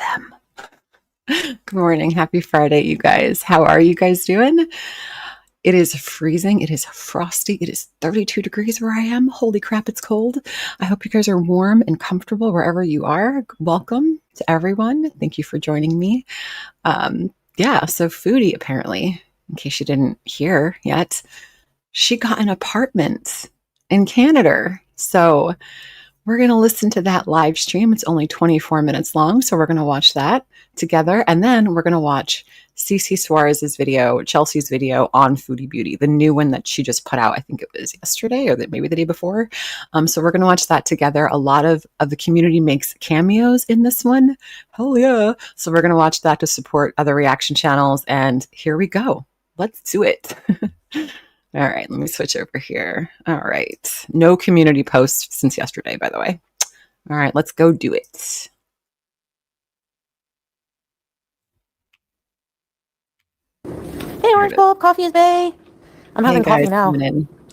them. Good morning. Happy Friday, you guys. How are you guys doing? It is freezing. It is frosty. It is 32 degrees where I am. Holy crap, it's cold. I hope you guys are warm and comfortable wherever you are. Welcome to everyone. Thank you for joining me. So Foodie, apparently, in case you didn't hear yet, she got an apartment in Canada. So we're going to listen to that live stream. It's only 24 minutes long, so we're going to watch that together. And then we're going to watch Cece Suarez's video, Chelsea's video on Foodie Beauty, the new one that she just put out. I think it was yesterday or maybe the day before. So we're going to watch that together. A lot of the community makes cameos in this one. Hell yeah. So we're going to watch that to support other reaction channels. And here we go. Let's do it. All right, let me switch over here. All right. No community posts since yesterday, by the way. All right, let's go do it. Hey, Orange Bulb, Coffee is Bay. I'm having coffee now.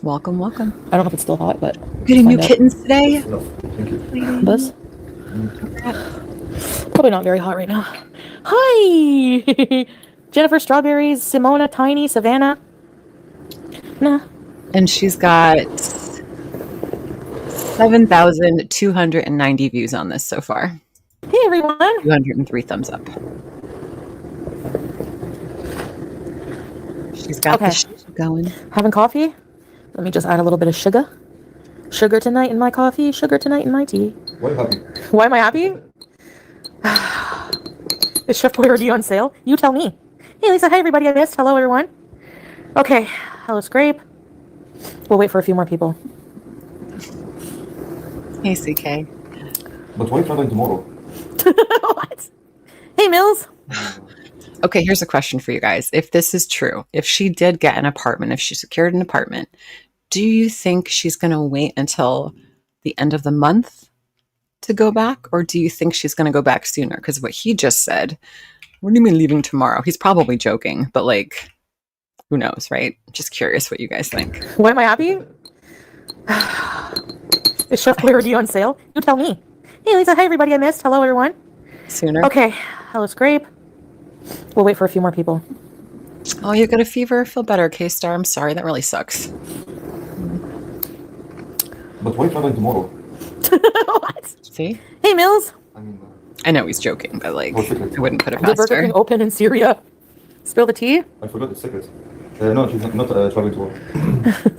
Welcome. I don't know if it's still hot, but getting new kittens today. This? Probably not very hot right now. Hi, Jennifer Strawberries, Simona, Tiny, Savannah. Nah. And she's got 7,290 views on this so far. Hey, everyone. 203 thumbs up. She's got the shit going. Having coffee. Let me just add a little bit of sugar. Sugar tonight in my coffee. Sugar tonight in my tea. Why are you happy? Why am I happy? Is Chef Boyardee on sale? You tell me. Hey, Lisa. Hi, everybody I missed. Hello, everyone. Okay. Hello, Scrape. We'll wait for a few more people. Hey, CK. But why are you traveling tomorrow? What? Hey, Mills. Okay, here's a question for you guys. If this is true, if she did get an apartment, if she secured an apartment, do you think she's going to wait until the end of the month to go back? Or do you think she's going to go back sooner? Because what he just said, what do you mean leaving tomorrow? He's probably joking, but like, who knows, right? Just curious what you guys think. Why am I happy? Is Chef Boyardee on sale? You tell me. Hey, Lisa. Hi, everybody I missed. Hello, everyone. Sooner. Okay. Hello, Scrape. We'll wait for a few more people. Oh, you got a fever? Feel better, K-Star. I'm sorry. That really sucks. But why are you traveling tomorrow? What? See? Hey, Mills. I know he's joking, but like, I wouldn't put it The Burger faster. King open in Syria. Spill the tea? I forgot the secret. No, she's not traveling tomorrow.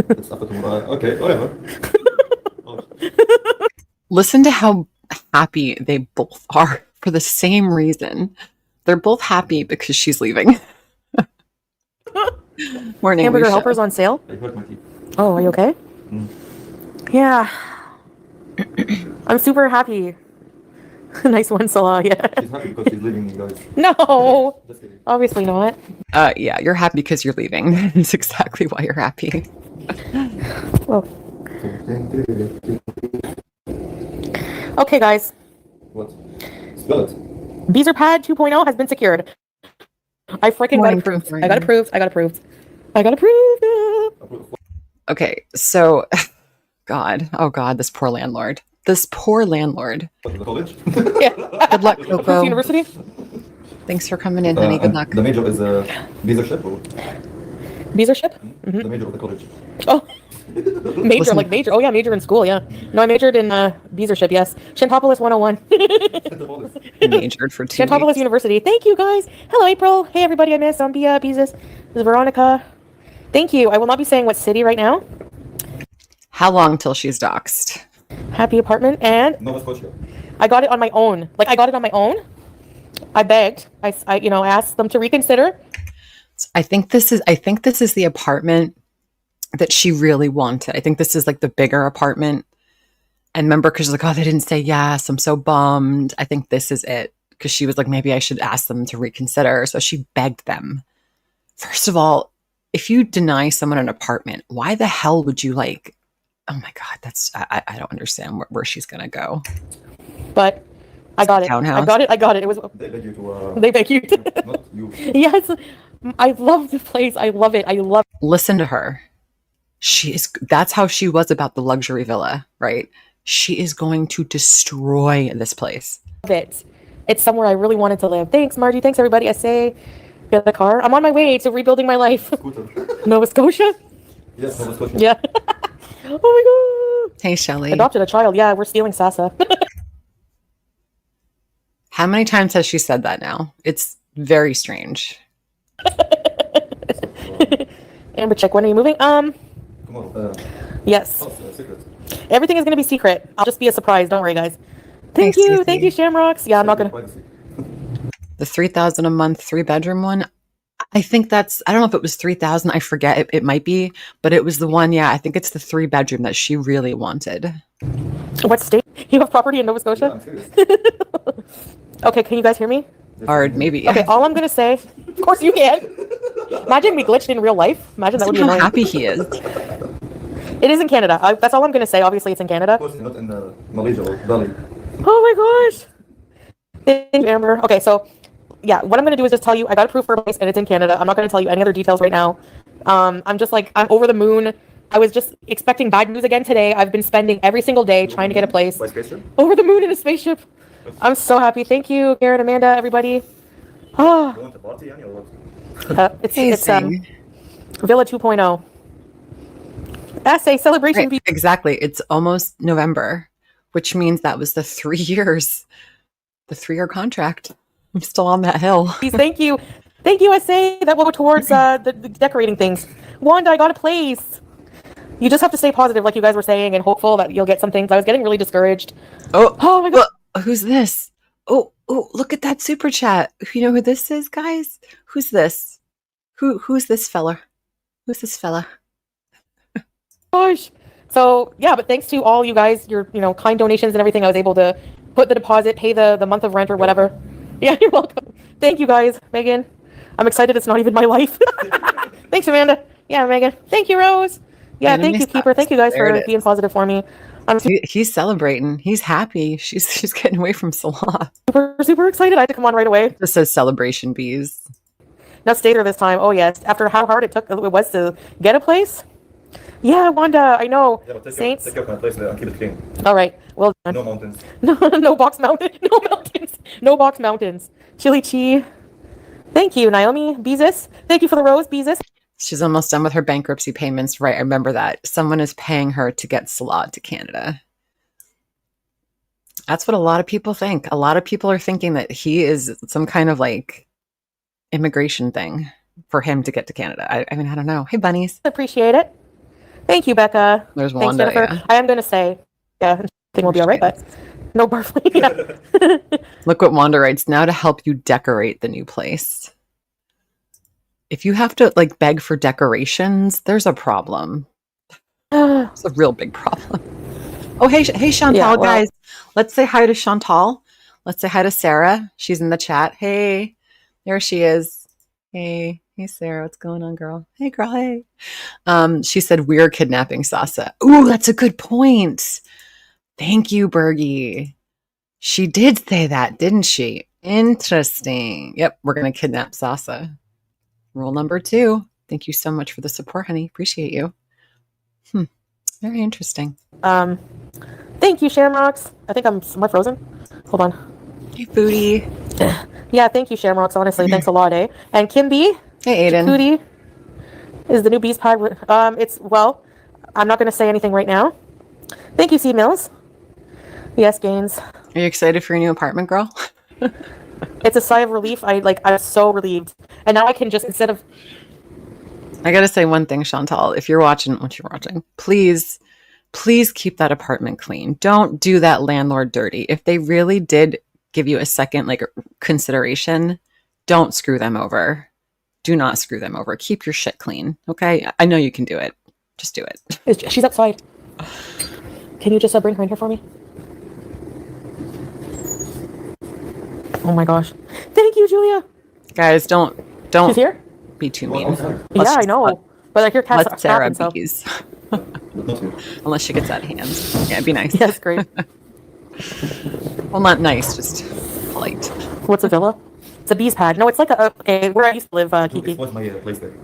It's after tomorrow. Okay, whatever. Listen to how happy they both are for the same reason. They're both happy because she's leaving. Morning, Hamburger Lucia. helpers on sale? I hurt my teeth. Oh, are you okay? Yeah. I'm super happy. Nice one, Salah. Yeah. She's happy because she's leaving you guys. No. Just kidding. Obviously not. Yeah, you're happy because you're leaving. That's exactly why you're happy. Well. Okay, guys. What? Spell it. Beezer Pad 2.0 has been secured. I freaking got approved. I got approved. I got approved. I got approved. Okay, so, God. Oh, God, this poor landlord. This poor landlord. What, the college? Yeah. Good luck, Coco. University? Thanks for coming in, honey. Good luck. The major is Beezership? Or? Beezership? The major of the college. Oh. Major, like major. Oh, yeah, major in school, yeah. No, I majored in Beezership, yes. Shantopolis 101. Majored for 2 Shantopolis weeks. University. Thank you, guys. Hello, April. Hey, everybody I missed. I'm Bia, Beezus. This is Veronica. Thank you. I will not be saying what city right now. How long till she's doxxed? Happy apartment. And Nova Scotia. I got it on my own. Like, I got it on my own. I begged. I asked them to reconsider. I think this is the apartment that she really wanted. I think this is like the bigger apartment. And remember, because she's like, oh, they didn't say yes. I'm so bummed. I think this is it. Because she was like, maybe I should ask them to reconsider. So she begged them. First of all, if you deny someone an apartment, why the hell would you like, oh my God, I don't understand where she's going to go. But I got it. Townhouse? I got it. It was. They beg you to. They beg you. Not you. Yes. I love the place. I love it. Listen to her. That's how she was about the luxury villa, right? She is going to destroy this place. It. It's somewhere I really wanted to live. Thanks, Margie. Thanks, everybody. I say, get the car. I'm on my way to rebuilding my life. Nova Scotia? Yes, Nova Scotia. Yeah. Oh my god. Hey, Shelly. Adopted a child. Yeah, we're stealing Sasa. How many times has she said that now? It's very strange. Amber, check. When are you moving? Come on. Yes. Secret. Everything is going to be secret. I'll just be a surprise. Don't worry, guys. Thank Thanks, you. Stacey. Thank you, Shamrocks. Yeah, I'm not going to. Privacy. The $3,000 a month 3-bedroom one. I think that's, I don't know if it was 3,000. I forget. It might be, but it was the one. Yeah, I think it's the 3-bedroom that she really wanted. What state? You have property in Nova Yeah, Scotia? I'm serious. Okay, can you guys hear me? Hard, maybe. Okay, all I'm going to say, of course you can. Imagine we glitched in real life. Imagine that would be How annoying. happy he is. It is in Canada. That's all I'm going to say. Obviously, it's in Canada. Of course, not in Malaysia or Bali. Oh my gosh. Thank you, Amber. Okay, so yeah, what I'm going to do is just tell you I got approved for a place and it's in Canada. I'm not going to tell you any other details right now. I'm just like, I'm over the moon. I was just expecting bad news again today. I've been spending every single day trying to get a place. By spaceship? Over the moon in a spaceship. I'm so happy. Thank you, Karen, Amanda, everybody. Oh, You want a party, Annie, or what? it's Amazing. Villa 2.0. Essay celebration. Right, exactly. It's almost November, which means that was the 3 years, the 3-year contract. I'm still on that hill. Thank you. Thank you, Essay. That will go towards the decorating things. Wanda, I got a place. You just have to stay positive, like you guys were saying, and hopeful that you'll get some things. I was getting really discouraged. Oh my god. Who's this? Oh, look at that super chat. You know who this is, guys? Who's this? Who's this fella? Who's this fella? Gosh. So yeah, but thanks to all you guys, your kind donations and everything, I was able to put the deposit, pay the month of rent or whatever. Yeah, you're welcome. Thank you guys, Megan. I'm excited it's not even my life. Thanks, Amanda. Yeah, Megan. Thank you, Rose. Yeah, thank you, Keeper. Thank you guys for being positive for me. I'm He's celebrating. He's happy. She's getting away from Salah. super excited. I had to come on right away. This says celebration bees. Not stay there this time. Oh yes, after how hard it was to get a place. Yeah, Wanda, I know. Yeah, but Saints. take care of my place there and keep it clean. All right. Well done. No mountains. No box mountain. No mountains. No box mountains. Chili Chi. Thank you, Naomi. Beezus. Thank you for the rose, Beezus. She's almost done with her bankruptcy payments. Right. I remember that. Someone is paying her to get Salah to Canada. That's what a lot of people think. A lot of people are thinking that he is some kind of like immigration thing for him to get to Canada. I mean, I don't know. Hey, bunnies. Appreciate it. Thank you, Becca. There's Thanks, Wanda. Jennifer. Yeah. I am going to say, yeah, I think we'll be all right, but no barfly. Yeah. Look what Wanda writes. Now to help you decorate the new place. If you have to like beg for decorations, there's a problem. It's a real big problem. Oh, hey, Chantal, Yeah, well- guys. Let's say hi to Chantal. Let's say hi to Sarah. She's in the chat. Hey, there she is. Hey, Sarah. What's going on, girl? Hey, girl. Hey. She said we're kidnapping Sasa. Ooh, that's a good point. Thank you, Bergie. She did say that, didn't she? Interesting. Yep, we're going to kidnap Sasa. Rule number 2. Thank you so much for the support, honey. Appreciate you. Very interesting. Thank you, Shamrocks. I think am I frozen? Hold on. Hey, Foodie. Yeah, thank you, Shamrocks. Honestly, thanks a lot, eh? And Kimby, Hey, Aiden. Foodie is the new bees pie. I'm not going to say anything right now. Thank you, C Mills. Yes, Gaines. Are you excited for your new apartment, girl? It's a sigh of relief. I'm so relieved, and now I can just instead of. I got to say one thing, Chantal. If you're watching, please keep that apartment clean. Don't do that landlord dirty. If they really did give you a second consideration, don't screw them over. Do not screw them over. Keep your shit clean. Okay? I know you can do it. Just do it. She's outside. Can you just bring her in here for me? Oh my gosh! Thank you, Julia. Guys, don't She's here. be too mean. Yeah, I know. But I hear cats Let Sarah so. bees. Not here. Unless she gets out of hand. Yeah, it'd be nice. Yes, great. Well, not nice, just polite. What's a villa? It's a bees pad. No, it's like where I used to live, Kiki. It was my place there.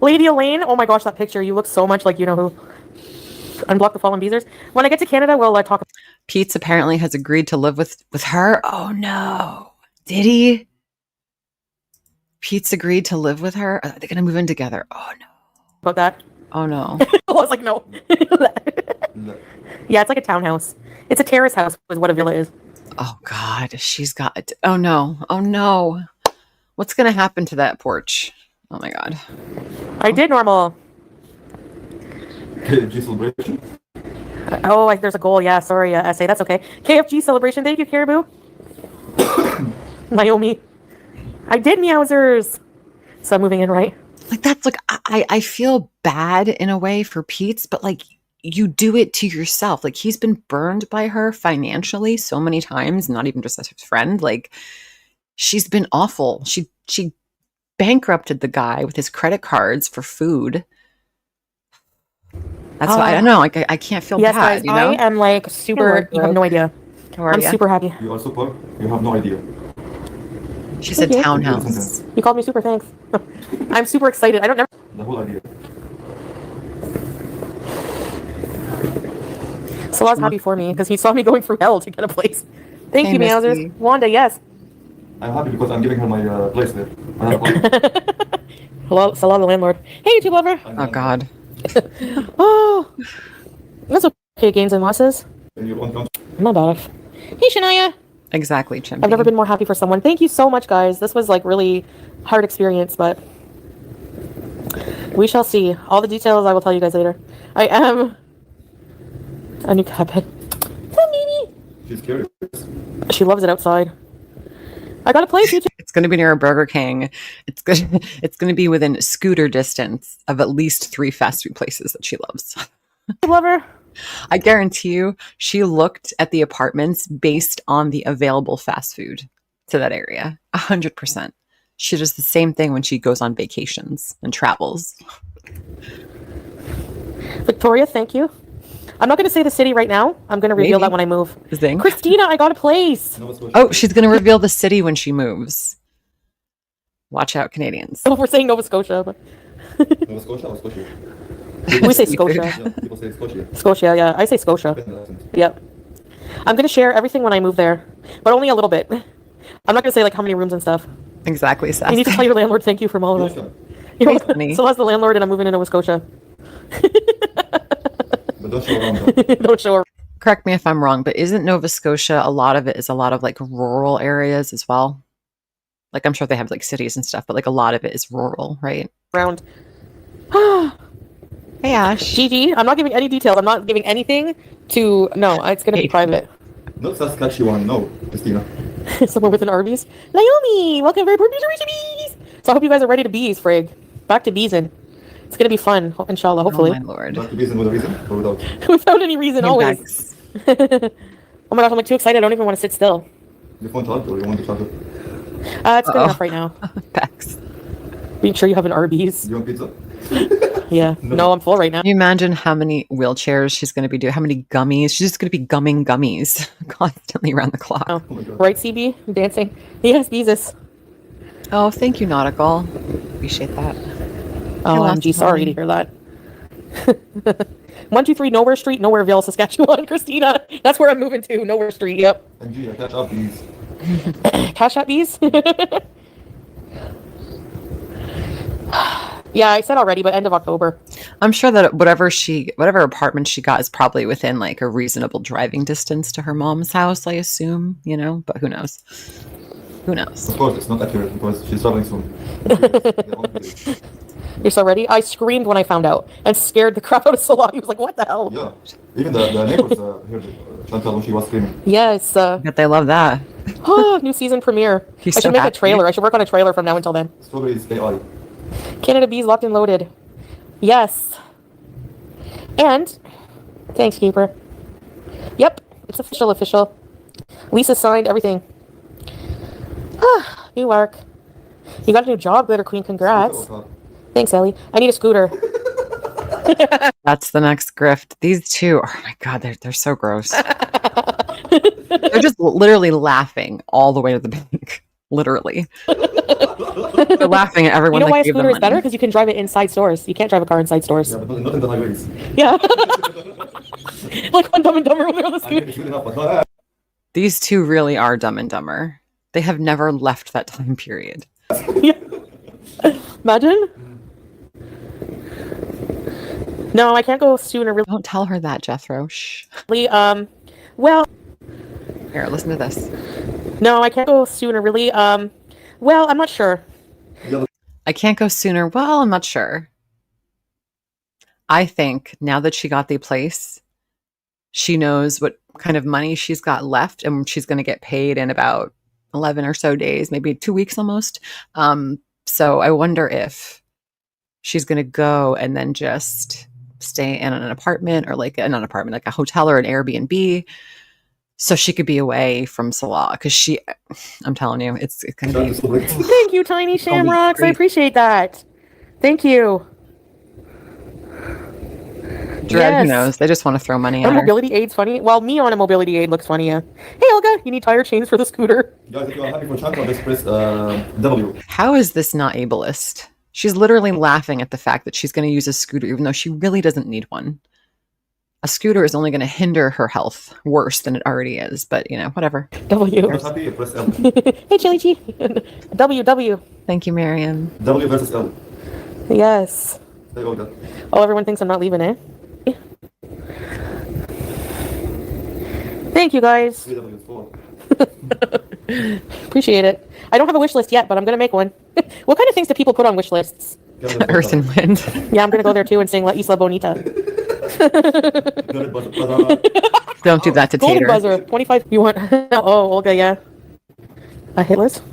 Lady Elaine. Oh my gosh, that picture. You look so much like you know who. Unblock the fallen beezers. When I get to Canada, we'll talk. Pete's apparently has agreed to live with her. Oh no. Did he? Pete's agreed to live with her? Are they going to move in together? Oh no. About that. Oh no. I was like, no. Yeah, it's like a townhouse. It's a terrace house is what a villa is. Oh God. She's got, oh no. Oh no. What's going to happen to that porch? Oh my God. I did normal. KFG celebration. Oh, there's a goal. Yeah, sorry, essay. That's okay. KFG celebration. Thank you, Caribou. Naomi. I did meowsers. So I'm moving in, right? Like that's like, I feel bad in a way for Pete's, but like you do it to yourself. Like he's been burned by her financially so many times, not even just as his friend. Like she's been awful. She bankrupted the guy with his credit cards for food. That's why I don't know. Like I can't feel yes, bad. guys, You know, I am like super. You have no idea. I'm super happy. You are super. You have no idea. She said Thank you. townhouse. You called me super. Thanks. I'm super excited. I don't never. The whole idea. Salah's happy for me because he saw me going through hell to get a place. Thank Hey, you, Misty. meowsers. Wanda, yes. I'm happy because I'm giving her my place there. I have a Hello, Salah, the landlord. Hey, YouTube lover. Oh God. Oh, that's okay. Gains and losses. In your own country. I'm not bad. Hey, Shania. Exactly, Chimpy. I've never been more happy for someone. Thank you so much, guys. This was like really hard experience, but we shall see. All the details I will tell you guys later. I am a new cabin. She's curious. She loves it outside. I got a place, YouTube. It's going to be near a Burger King. It's good. It's going to be within scooter distance of at least 3 fast food places that she loves. Lover. I guarantee you, she looked at the apartments based on the available fast food to that area. 100%. She does the same thing when she goes on vacations and travels. Victoria, thank you. I'm not going to say the city right now. I'm going to reveal Maybe. that when I move. Zing. Christina, I got a place. Nova Scotia. Oh, she's going to reveal the city when she moves. Watch out, Canadians. Oh, we're saying Nova Scotia. But Nova Scotia or Scotia? we say Seafood. Scotia. Yeah, people say Scotia. Scotia, yeah. I say Scotia. Yep. I'm going to share everything when I move there, but only a little bit. I'm not going to say like how many rooms and stuff. Exactly, Sass. You need to tell your landlord thank you from all of us. Welcome. You're Thanks, welcome. honey. So as the landlord and I'm moving to Nova Scotia. But don't show around though. Don't show her. Correct me if I'm wrong, but isn't Nova Scotia, a lot of it is a lot of like rural areas as well? Like I'm sure they have like cities and stuff, but like a lot of it is rural, right? Around. Hey, Ash. Gigi, I'm not giving any details. I'm not giving anything to. No, it's going to be private. Not Saskatchewan, no, Christina. Somewhere with an Arby's. Naomi, welcome very to bees. So I hope you guys are ready to bees, Frig. Back to beesing. It's going to be fun, inshallah, hopefully. Oh my lord. Back to reason with a reason or without? Without any reason, Hey, always. Bex. Oh my gosh, I'm like too excited. I don't even want to sit still. You want chocolate or you want the chocolate? It's good enough right now. Bex. Being sure you have an Arby's. Do you want pizza? Yeah. No, I'm full right now. Can you imagine how many wheelchairs she's going to be doing? How many gummies? She's just going to be gumming gummies constantly around the clock. Oh. Oh my god. Right, CB? I'm dancing. Yes, Jesus. Oh, thank you, Nautical. Appreciate that. Oh, lots OMG, of sorry to money. hear that. 123 Nowhere Street, Nowhereville, Saskatchewan, Christina. That's where I'm moving to, Nowhere Street, yep. MG, I catch up these. Cash App bees? Yeah, I said already, but end of October. I'm sure that whatever apartment she got is probably within like a reasonable driving distance to her mom's house, I assume, you know, but who knows? Who knows? Of course, it's not accurate because she's traveling soon. You're so ready? I screamed when I found out and scared the crap out of Salah. He was like, what the hell? Yeah, even the neighbors heard Chantal when she was screaming. Yes. Bet they love that. Oh, new season premiere. He's I should so make happy. a trailer. I should work on a trailer from now until then. Strawberries AI. Canada Bees locked and loaded. Yes. And, thanks, Keeper. Yep, it's official. Lisa signed everything. New work. You got a new job, Glitter Queen. Congrats. Thanks, Ellie. I need a scooter. That's the next grift. These two, oh my god, they're so gross. They're just literally laughing all the way to the bank. Literally. They're laughing at everyone You know that why a gave them scooter is better? money. Because you can drive it inside stores. You can't drive a car inside stores. Yeah, but not in the highways. Yeah. Like on Dumb and Dumber when they're on the I mean, scooter. it's good enough, but These two really are Dumb and Dumber. They have never left that time period. Yeah. Imagine. No, I can't go sooner. Don't tell her that, Jethro. Shh. Really. Well. Here, listen to this. No, I can't go sooner. Really. Well, I'm not sure. I can't go sooner. Well, I'm not sure. I think now that she got the place, she knows what kind of money she's got left, and she's going to get paid in about 11 or so days, maybe 2 weeks almost. So I wonder if she's going to go and then just stay in an apartment, or like not an apartment, like a hotel or an Airbnb, so she could be away from Salah. Because I'm telling you, it's going to be. Thank you, Tiny Shamrocks. I appreciate that. Thank you. Dread, who knows? They just want to throw money Our at her. mobility aid's funny. Well, me on a mobility aid looks funny, yeah. Hey, Olga, you need tire chains for the scooter. Guys, if you are happy for Chandra, just press W. How is this not ableist? She's literally laughing at the fact that she's going to use a scooter, even though she really doesn't need one. A scooter is only going to hinder her health worse than it already is, but you know, whatever. W. Not happy, press L. Hey, Chili Chi. W. Thank you, Miriam. W versus L. Yes. There you go. Oh, everyone thinks I'm not leaving, eh? Thank you, guys. 3W is 4. Appreciate it. I don't have a wish list yet, but I'm going to make one. What kind of things do people put on wish lists? Earth and Wind. Yeah, I'm going to go there too and sing La Isla Bonita. Don't do that to Golden Tater. buzzer. 25. You want? Oh, Olga, yeah. A hit list?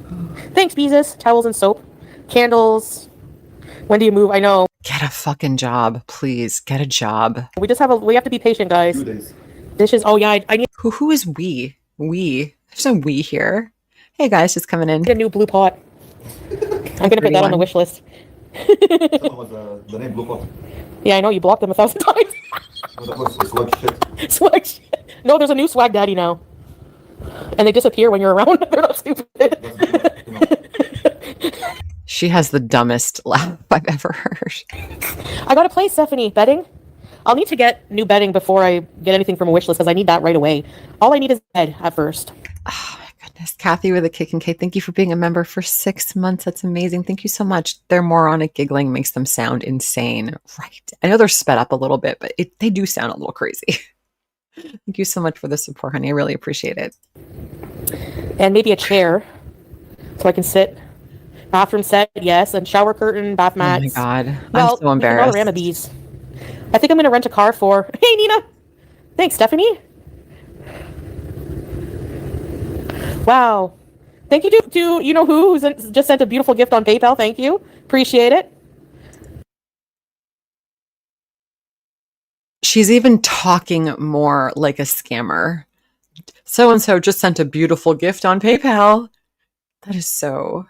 Thanks, Beezus. Towels and soap. Candles. When do you move? I know. Get a fucking job, please. Get a job. We have to be patient, guys. 2 days. Dishes. Oh, yeah. I need Who is we? We. There's no we here. Hey guys, just coming in. a new blue pot. I'm going to put that on the wish list. Someone was the name Blue Pot. Yeah, I know. You blocked them 1,000 times. But of course, it's like shit. Swag shit. No, there's a new swag daddy now. And they disappear when you're around. They're not stupid. That's, you know. She has the dumbest laugh I've ever heard. I got to play Stephanie. Bedding? I'll need to get new bedding before I get anything from a wish list because I need that right away. All I need is bed at first. Oh my goodness. Kathy with a kick and K. Thank you for being a member for 6 months. That's amazing. Thank you so much. Their moronic giggling makes them sound insane. Right. I know they're sped up a little bit, but they do sound a little crazy. Thank you so much for the support, honey. I really appreciate it. And maybe a chair so I can sit. Bathroom set, yes. And shower curtain, bath mats. Oh my God. Well, I'm so embarrassed. Ramabees. I think I'm going to rent a car for... Hey, Nina! Thanks, Stephanie. Wow. Thank you to you know who, who's just sent a beautiful gift on PayPal. Thank you. Appreciate it. She's even talking more like a scammer. So-and-so just sent a beautiful gift on PayPal. That is so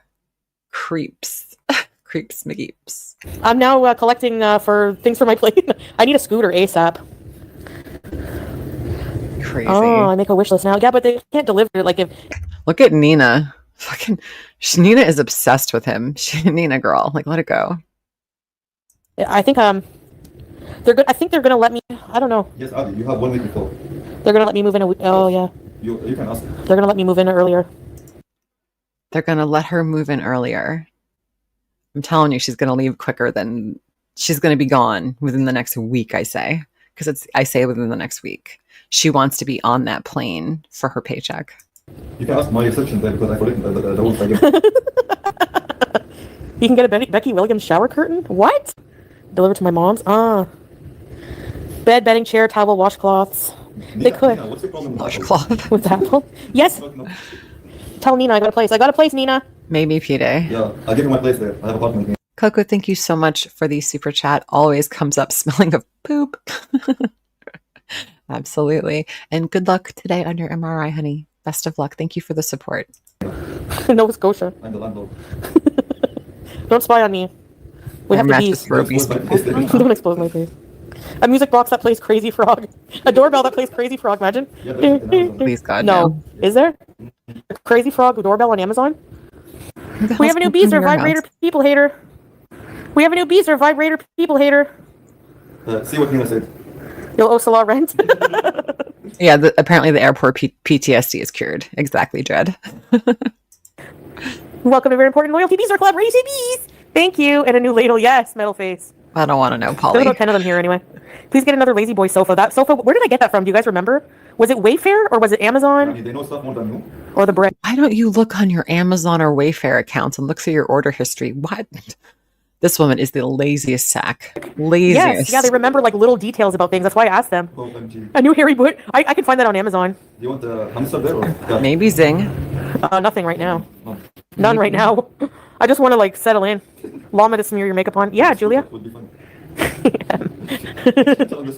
creeps. Creeps McGeeps. I'm now collecting for things for my plate. I need a scooter ASAP. Crazy. Oh, I make a wish list now. Yeah, but they can't deliver it. Like if Look at Nina. Nina is obsessed with him. Nina girl. Like, let it go. I think they're good. I think they're gonna let me. I don't know. Yes, Adi, you have 1 week before. They're gonna let me move in a week. Oh yeah. You can ask. They're gonna let me move in earlier. They're going to let her move in earlier. I'm telling you, she's going to leave quicker than she's going to be gone within the next week, I say. Because I say within the next week. She wants to be on that plane for her paycheck. You can ask my section there because I forgot the rules again. You can get a Becky Williams shower curtain. What? Delivered to my mom's. Bed, bedding, chair, towel, washcloths. They could. Nina, what's your problem with Washcloth. With Apple. Yes. No. Tell Nina I got a place. I got a place, Nina. Maybe P-Day. Yeah, I'll give you my place there. I have a apartment here. Coco, thank you so much for the super chat. Always comes up smelling of poop. Absolutely. And good luck today on your MRI, honey. Best of luck. Thank you for the support. Nova Scotia. I'm the landlord. Don't spy on me. We have to be. Mattress Robies. Don't expose my face. A music box that plays Crazy Frog. A doorbell that plays Crazy Frog. Imagine. Yeah, there's an Amazon. Please, God, No. Is there? A Crazy Frog doorbell on Amazon? Who the We hell's have a new gonna come to beaster your vibrator house? people hater. We have a new beaster vibrator people hater. See what Nina said. You'll owe Salah rent. Yeah, apparently the airport PTSD is cured. Exactly, Dread. Welcome to very important loyalty beaster club. Raise your bees. Thank you. And a new ladle. Yes, metal face. I don't want to know, There's Polly. about 10 of them here anyway. Please get another lazy boy sofa. That sofa, where did I get that from? Do you guys remember? Was it Wayfair or was it Amazon They know stuff more than you. or the brick? Why don't you look on your Amazon or Wayfair accounts and look through your order history? What? This woman is the laziest sack. Laziest. Yes, yeah, they remember like little details about things. That's why I asked them. OMG. A new Harry boot. I can find that on Amazon. Do you want the hamster there or cat? Maybe Zing. Nothing right now. No. None right now. I just want to like settle in. Llama to smear your makeup on. Yeah, Julia. That would be fun. Tell them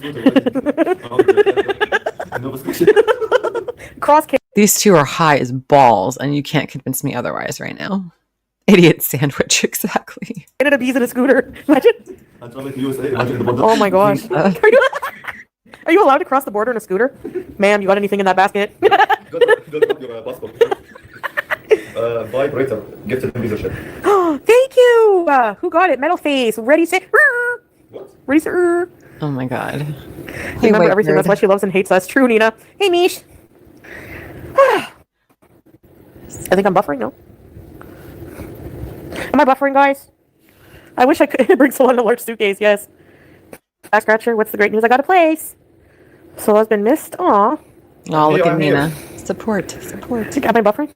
the scooter, Cross K. These two are high as balls, and you can't convince me otherwise right now. Idiot sandwich, exactly. Canada bees in a scooter. Imagine. I travel to USA. Imagine the border. Oh my gosh. Are you allowed to cross the border in a scooter? Ma'am, you got anything in that basket? Go drop your passport. Vibrator. Gifted in visa ship. Thank you. Who got it? Metal face. Ready, set. What? Ready, sir. Oh my god. Remember wait, everything. Bird. That's why she loves and hates us. True, Nina. Hey, Mish. I think I'm buffering. No. Am I buffering, guys? I wish I could bring someone a large suitcase. Yes. Back scratcher. What's the great news? I got a place. Solo's been missed. Aw. Oh, look Here, at I'm Nina. here. Support. Am I buffering?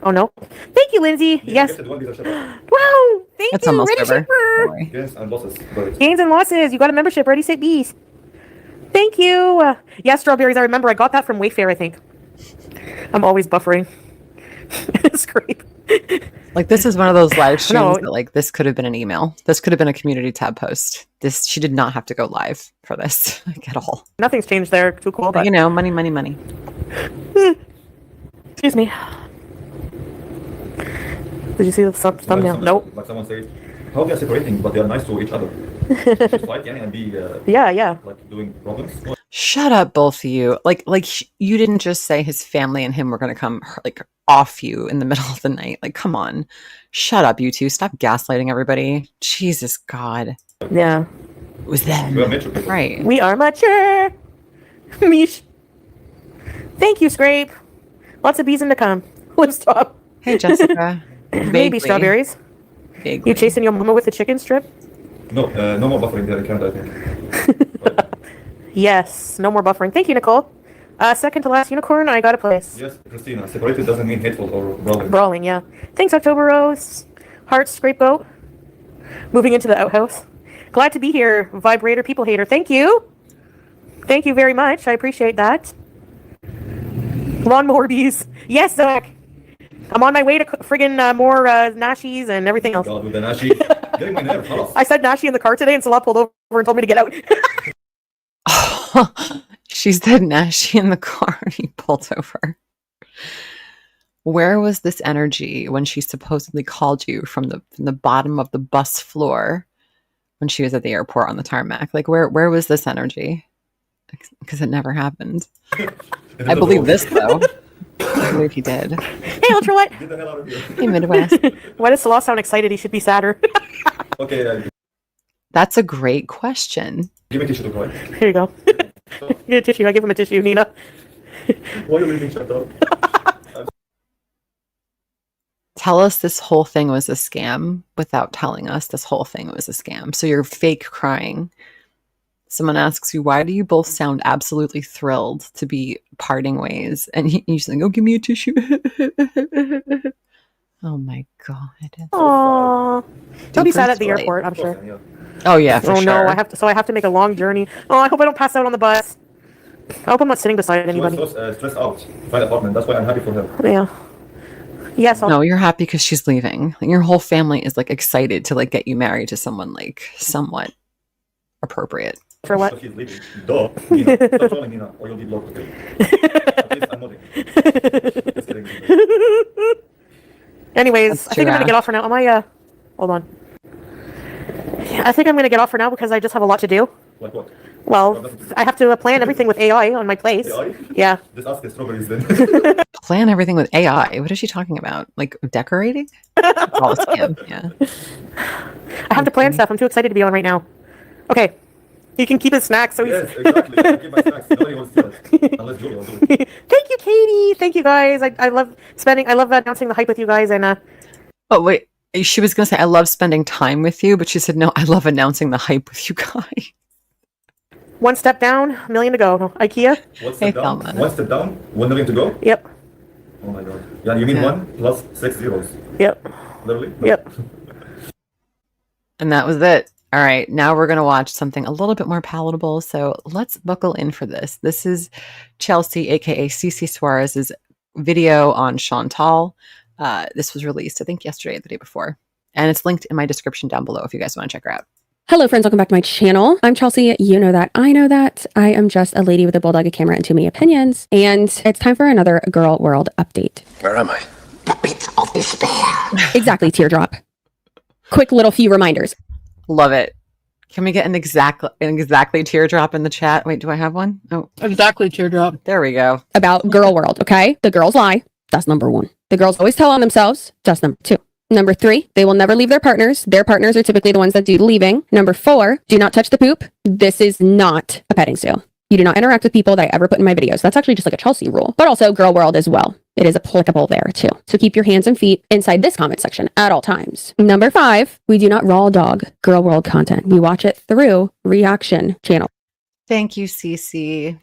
Oh no. Thank you, Lindsay. Yes. Gifted one visa ship. Wow. Thank It's you. almost Ready, over. shipper. Don't worry. Gains and losses. Got it. Gains and losses. You got a membership. Ready, set bees. Thank you. Yeah, strawberries. I remember. I got that from Wayfair, I think. I'm always buffering. Scrape. Like, this is one of those live streams No. that, like, this could have been an email. This could have been a community tab post. She did not have to go live for this, like, at all. Nothing's changed there. Too cool, But, but you know, money, money, money. excuse me. Did you see the thumbnail? Nope. Like someone said, how they are separating, but they are nice to each other. Just fight and be Yeah. like doing problems. Shut up, both of you. Like you didn't just say his family and him were going to come, like, off you in the middle of the night. Like, come on. Shut up, you two. Stop gaslighting everybody. Jesus God. Yeah. It was them. We are mature people. Right. We are mature. Mish. Thank you, Scrape. Lots of bees in to come. Let's stop. Hey, Jessica. Maybe Vaguely. strawberries. Vaguely. You chasing your mama with a chicken strip? No, no more buffering there in Canada, I think. Yes. No more buffering. Thank you, Nicole. Second to last unicorn. I got a place. Yes, Christina, separated doesn't mean hateful or brawling. Brawling, yeah. Thanks, October Rose. Hearts, Scrape Boat. Moving into the outhouse. Glad to be here, Vibrator People Hater. Thank you. Thank you very much. I appreciate that. Lawnmower bees. Yes, Zach. I'm on my way to friggin' more Nashies and everything else. God, with the Nashi. Getting my nerve, خلاص. I said Nashi in the car today and Salah pulled over and told me to get out. She said Nashi in the car and he pulled over. Where was this energy when she supposedly called you from the bottom of the bus floor when she was at the airport on the tarmac? Like, where was this energy? Because it never happened. I believe this, though. I believe he did. Hey, Ultralight. Get the hell out of here. Hey, Midwest. Why does Salah sound excited? He should be sadder. Okay, That's a great question. give me tissue to cry. Here you go. Get a tissue. I give him a tissue, Nina. Why are you leaving? Shut up. Tell us this whole thing was a scam without telling us this whole thing was a scam. So you're fake crying. Someone asks you, why do you both sound absolutely thrilled to be parting ways? And you're just like, oh, give me a tissue. Oh my God. Aww. He'll be sad at the Super airport, I'm sure. Yeah. Oh yeah, for Oh sure. no, I have to make a long journey. Oh, I hope I don't pass out on the bus. I hope I'm not sitting beside She was anybody. so stressed out. Find apartment. That's why I'm happy for her. Yeah. Yes, I'll No, you're happy because she's leaving. Like, your whole family is like excited to like get you married to someone like somewhat appropriate. for So what? she's leaving. Duh. Nina. Stop trolling Nina, or you'll be blocked. Okay? At least I'm nodding. Just kidding. Anyways, That's I think I'm true, gonna get off for now. Am I hold on. Yeah, I think I'm gonna get off for now because I just have a lot to do. Like what? Well, I have to plan everything with AI on my place. AI? Yeah. Just ask the strawberries then. Plan everything with AI. What is she talking about? Like decorating? All a scam. Yeah. I have to plan stuff. I'm too excited to be on right now. Okay. He can keep his snacks. So Yes, exactly. I give my snacks. Nobody wants to steal it. Unless Julie will do it. Thank you, Katie. Thank you, guys. I love announcing the hype with you guys. And Oh, wait. She was going to say, I love spending time with you, but she said, no, I love announcing the hype with you guys. one step down, a million to go. IKEA? What's Hey, the down? Thelma. One step down, 1 million to go? Yep. Oh my god. Yeah, you mean Yeah. 1 plus 6 zeros. Yep. Literally? Yep. And that was it. All right. Now we're going to watch something a little bit more palatable. So let's buckle in for this. This is Chelsea, aka Cece Suarez's video on Chantal. This was released, I think, yesterday or the day before. And it's linked in my description down below if you guys want to check her out. Hello friends, welcome back to my channel. I'm Chelsea, you know that, I know that. I am just a lady with a bulldog, a camera, and too many opinions. And it's time for another Girl World update. Where am I? The pit of despair. Exactly, teardrop. Quick little few reminders. Love it. Can we get an exactly teardrop in the chat? Wait, do I have one? Oh, Exactly, teardrop. there we go. About Girl World, okay? The girls lie. That's number 1. The girls always tell on themselves. That's number 2. Number 3, they will never leave their partners. Their partners are typically the ones that do the leaving. Number 4, do not touch the poop. This is not a petting zoo. You do not interact with people that I ever put in my videos. That's actually just like a Chelsea rule, but also Girl World as well. It is applicable there too. So keep your hands and feet inside this comment section at all times. Number 5, we do not raw dog Girl World content. We watch it through reaction channel. Thank you, Cece.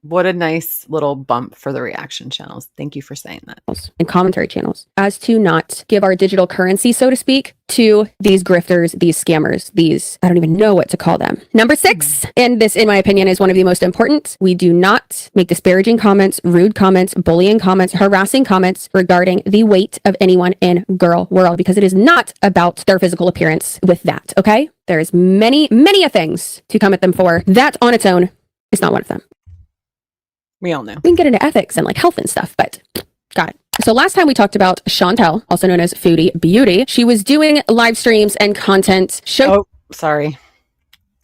What a nice little bump for the reaction channels. Thank you for saying that. And commentary channels as to not give our digital currency, so to speak, to these grifters, these scammers, these, I don't even know what to call them. Number 6, and this, in my opinion, is one of the most important. We do not make disparaging comments, rude comments, bullying comments, harassing comments regarding the weight of anyone in Girl World, because it is not about their physical appearance with that, okay? There's many a things to come at them for. That on its own is not one of them. We all know. We can get into ethics and like health and stuff, but got it. So last time we talked about Chantal, also known as Foodie Beauty. She was doing live streams and content show Sorry.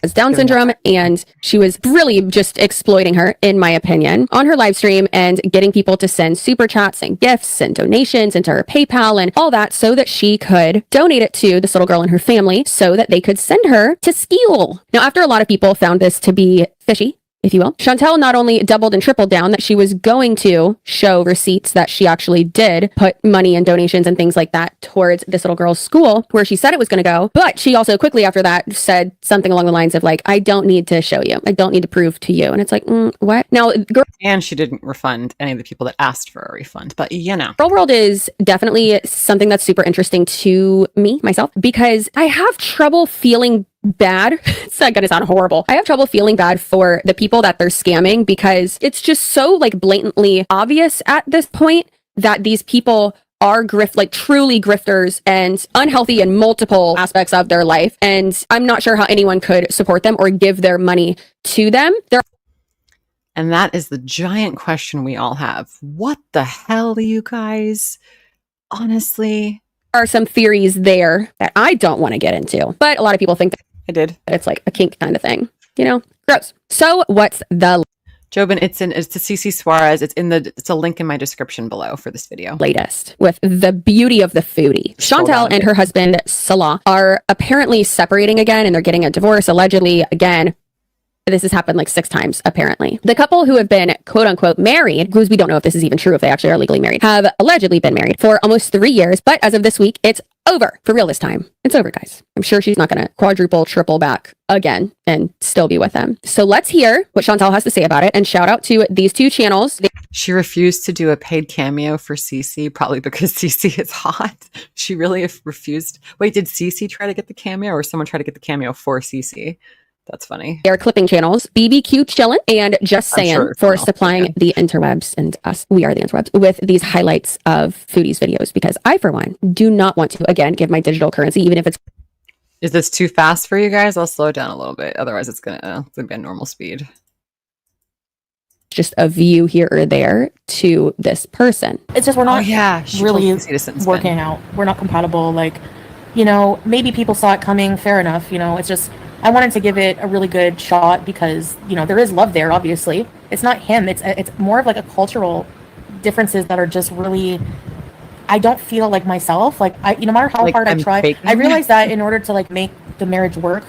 as Down syndrome, and she was really just exploiting her, in my opinion, on her live stream and getting people to send super chats and gifts and donations into her PayPal and all that so that she could donate it to this little girl and her family so that they could send her to school. Now, after a lot of people found this to be fishy, if you will, Chantal not only doubled and tripled down that she was going to show receipts that she actually did put money and donations and things like that towards this little girl's school where she said it was going to go, but she also quickly after that said something along the lines of like, I don't need to show you. I don't need to prove to you. And it's like, what? Now, And she didn't refund any of the people that asked for a refund, but you know. Girl World is definitely something that's super interesting to me, myself, because I have trouble feeling bad. It's not gonna sound horrible. I have trouble feeling bad for the people that they're scamming because it's just so like blatantly obvious at this point that these people are truly grifters and unhealthy in multiple aspects of their life. And I'm not sure how anyone could support them or give their money to them. And that is the giant question we all have. What the hell, you guys? Honestly, are some theories there that I don't want to get into, but a lot of people think that I did. it's like a kink kind of thing, you know? Gross. So what's the Jobin, it's to Cece Suarez. It's a link in my description below for this video. latest with the beauty of the foodie? Chantal and her husband Salah are apparently separating again, and they're getting a divorce allegedly again. This has happened like 6 times, apparently. The couple who have been quote unquote married, because we don't know if this is even true, if they actually are legally married, have allegedly been married for almost 3 years. But as of this week, it's over. For real this time. It's over, guys. I'm sure she's not going to quadruple, triple back again and still be with them. So let's hear what Chantal has to say about it. And shout out to these 2 channels. She refused to do a paid cameo for Cece, probably because Cece is hot. She really refused. Wait, did Cece try to get the cameo or someone try to get the cameo for Cece? That's funny. They are clipping channels, BBQ Chillin' and Just Saying, for supplying the interwebs and us, we are the interwebs, with these highlights of Foodie's videos, because I, for one, do not want to, again, give my digital currency, even if it's... Is this too fast for you guys? I'll slow it down a little bit. Otherwise, it's gonna be at normal speed. just a view here or there to this person. It's just we're not really working out. We're not compatible. Like, you know, maybe people saw it coming. Fair enough. You know, it's just I wanted to give it a really good shot because, you know, there is love there, obviously. It's not him. It's more of like a cultural differences that are just really, I don't feel like myself. Like, no matter how hard I try, I realize that in order to like make the marriage work,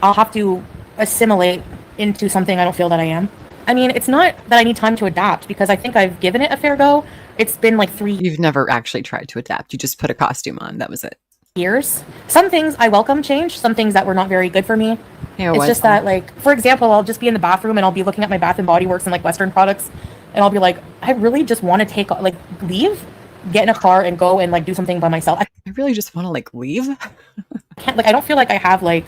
I'll have to assimilate into something I don't feel that I am. I mean, it's not that I need time to adapt because I think I've given it a fair go. It's been like 3 You've never actually tried to adapt. You just put a costume on. That was it. years. Some things I welcome change, some things that were not very good for me. Yeah, it's just that, like, for example, I'll just be in the bathroom and I'll be looking at my Bath and Body Works and like Western products, and I'll be like, I really just want to leave, get in a car and go and like do something by myself. I really just want to like leave. I don't feel like I have like,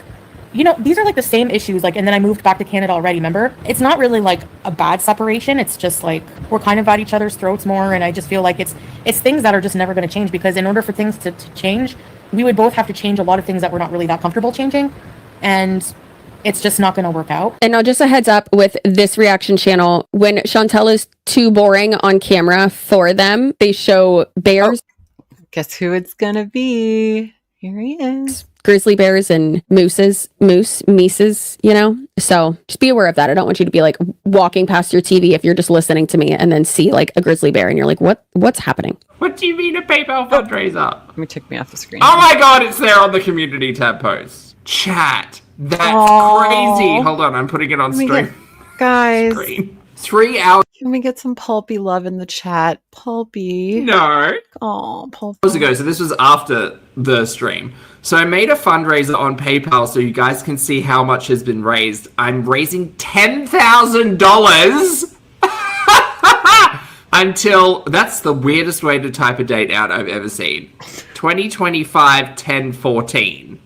you know, these are like the same issues. Like, and then I moved back to Canada already. Remember, it's not really like a bad separation. It's just like we're kind of at each other's throats more, and I just feel like it's things that are just never going to change, because in order for things to change, we would both have to change a lot of things that we're not really that comfortable changing, and it's just not going to work out. And now just a heads up with this reaction channel, when Chantel is too boring on camera for them, they show bears. Oh, guess who it's going to be? Here he is. Grizzly bears and mooses, you know? So just be aware of that. I don't want you to be like walking past your TV if you're just listening to me and then see like a grizzly bear and you're like, what's happening? What do you mean a PayPal fundraiser? Let me take me off the screen. Oh my god, it's there on the community tab post. Chat. That's crazy. Hold on, I'm putting it on stream. Guys. Screen. 3 hours Can we get some Pulpy love in the chat? Pulpy. No. Oh, Pulpy. Ago, so this was after the stream. So I made a fundraiser on PayPal so you guys can see how much has been raised. I'm raising $10,000 until, that's the weirdest way to type a date out I've ever seen. 2025-10-14.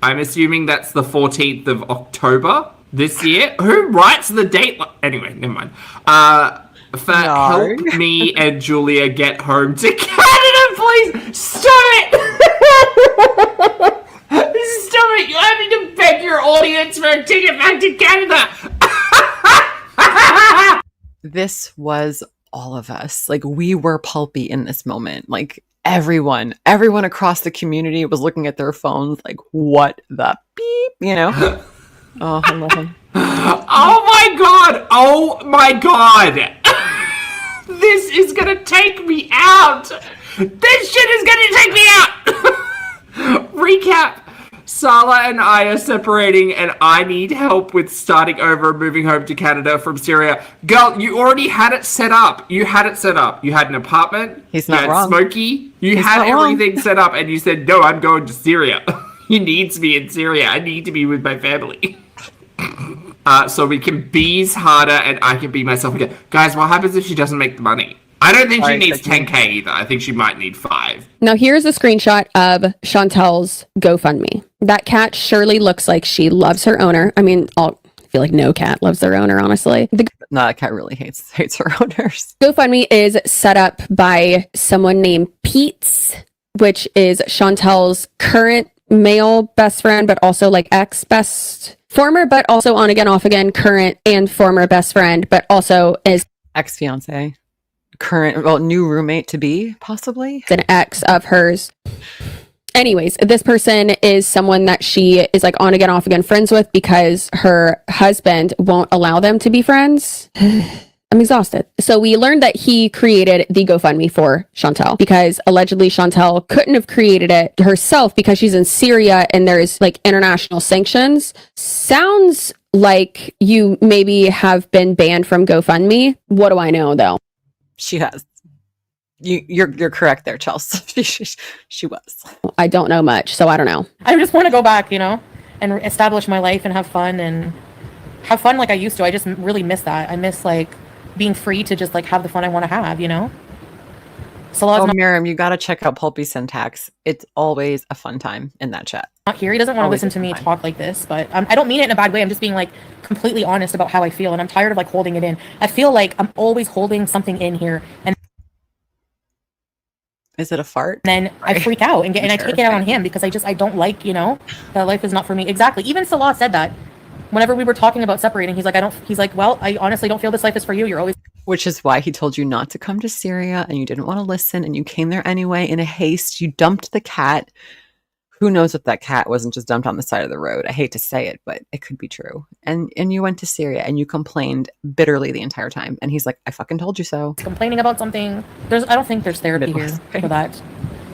I'm assuming that's the 14th of October this year. Who writes the date? Anyway, never mind. Help me and Julia get home to Canada, please. Stop it. Stop it. You're having to beg your audience for a ticket back to Canada. This was all of us. Like, we were Pulpy in this moment. Like, everyone across the community was looking at their phones like, what the beep, you know? Oh, I love him. Oh my god. This is gonna take me out. This shit is gonna take me out. Recap. Sala and I are separating and I need help with starting over, moving home to Canada from Syria. Girl, you already had it set up. You had an apartment. He's not you had wrong. Smokey. You had everything set up and you said, no, I'm going to Syria. He needs me in Syria. I need to be with my family. So we can bees harder and I can be myself again. Guys, what happens if she doesn't make the money? I don't think she needs 10k either. I think she might need 5. Now here's a screenshot of Chantel's GoFundMe. That cat surely looks like she loves her owner. I mean, I feel like no cat loves their owner, honestly. No, that cat really hates her owners. GoFundMe is set up by someone named Pete's, which is Chantel's current male best friend, but also like former, but also on again, off again, current and former best friend, but also is Ex-fiance. Current, new roommate to be, possibly. An ex of hers. Anyways, this person is someone that she is like on again, off again friends with because her husband won't allow them to be friends. I'm exhausted. So we learned that he created the GoFundMe for Chantel because allegedly Chantel couldn't have created it herself because she's in Syria and there's like international sanctions. Sounds like you maybe have been banned from GoFundMe. What do I know though? She has. You're correct there, Chelsea. she was. I don't know much, so I don't know. I just want to go back, you know, and establish my life and have fun like I used to. I just really miss that. I miss like being free to just like have the fun I want to have, you know? So Miriam, you got to check out Pulpy Syntax. It's always a fun time in that chat. Not here. He doesn't want to listen to me talk like this, but I don't mean it in a bad way. I'm just being like completely honest about how I feel, and I'm tired of like holding it in. I feel like I'm always holding something in here, and is it a fart? Then I freak out and I take it out on him because I don't like, you know, that life is not for me. Exactly. Even Salah said that. Whenever we were talking about separating, he's like, well, I honestly don't feel this life is for you. You're always. Which is why he told you not to come to Syria and you didn't want to listen and you came there anyway in a haste. You dumped the cat who knows if that cat wasn't just dumped on the side of the road. I hate to say it, but it could be true. And you went to Syria and you complained bitterly the entire time. And he's like, I fucking told you so. Complaining about something. I don't think there's therapy here for that.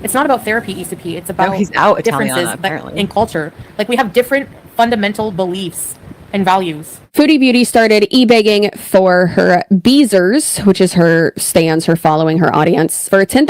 It's not about therapy, ECP. It's about he's out differences Italiana, apparently. in culture. Like, we have different fundamental beliefs and values. Foodie Beauty started e-begging for her Beezers, which is her stands, her following, her audience, for $10,000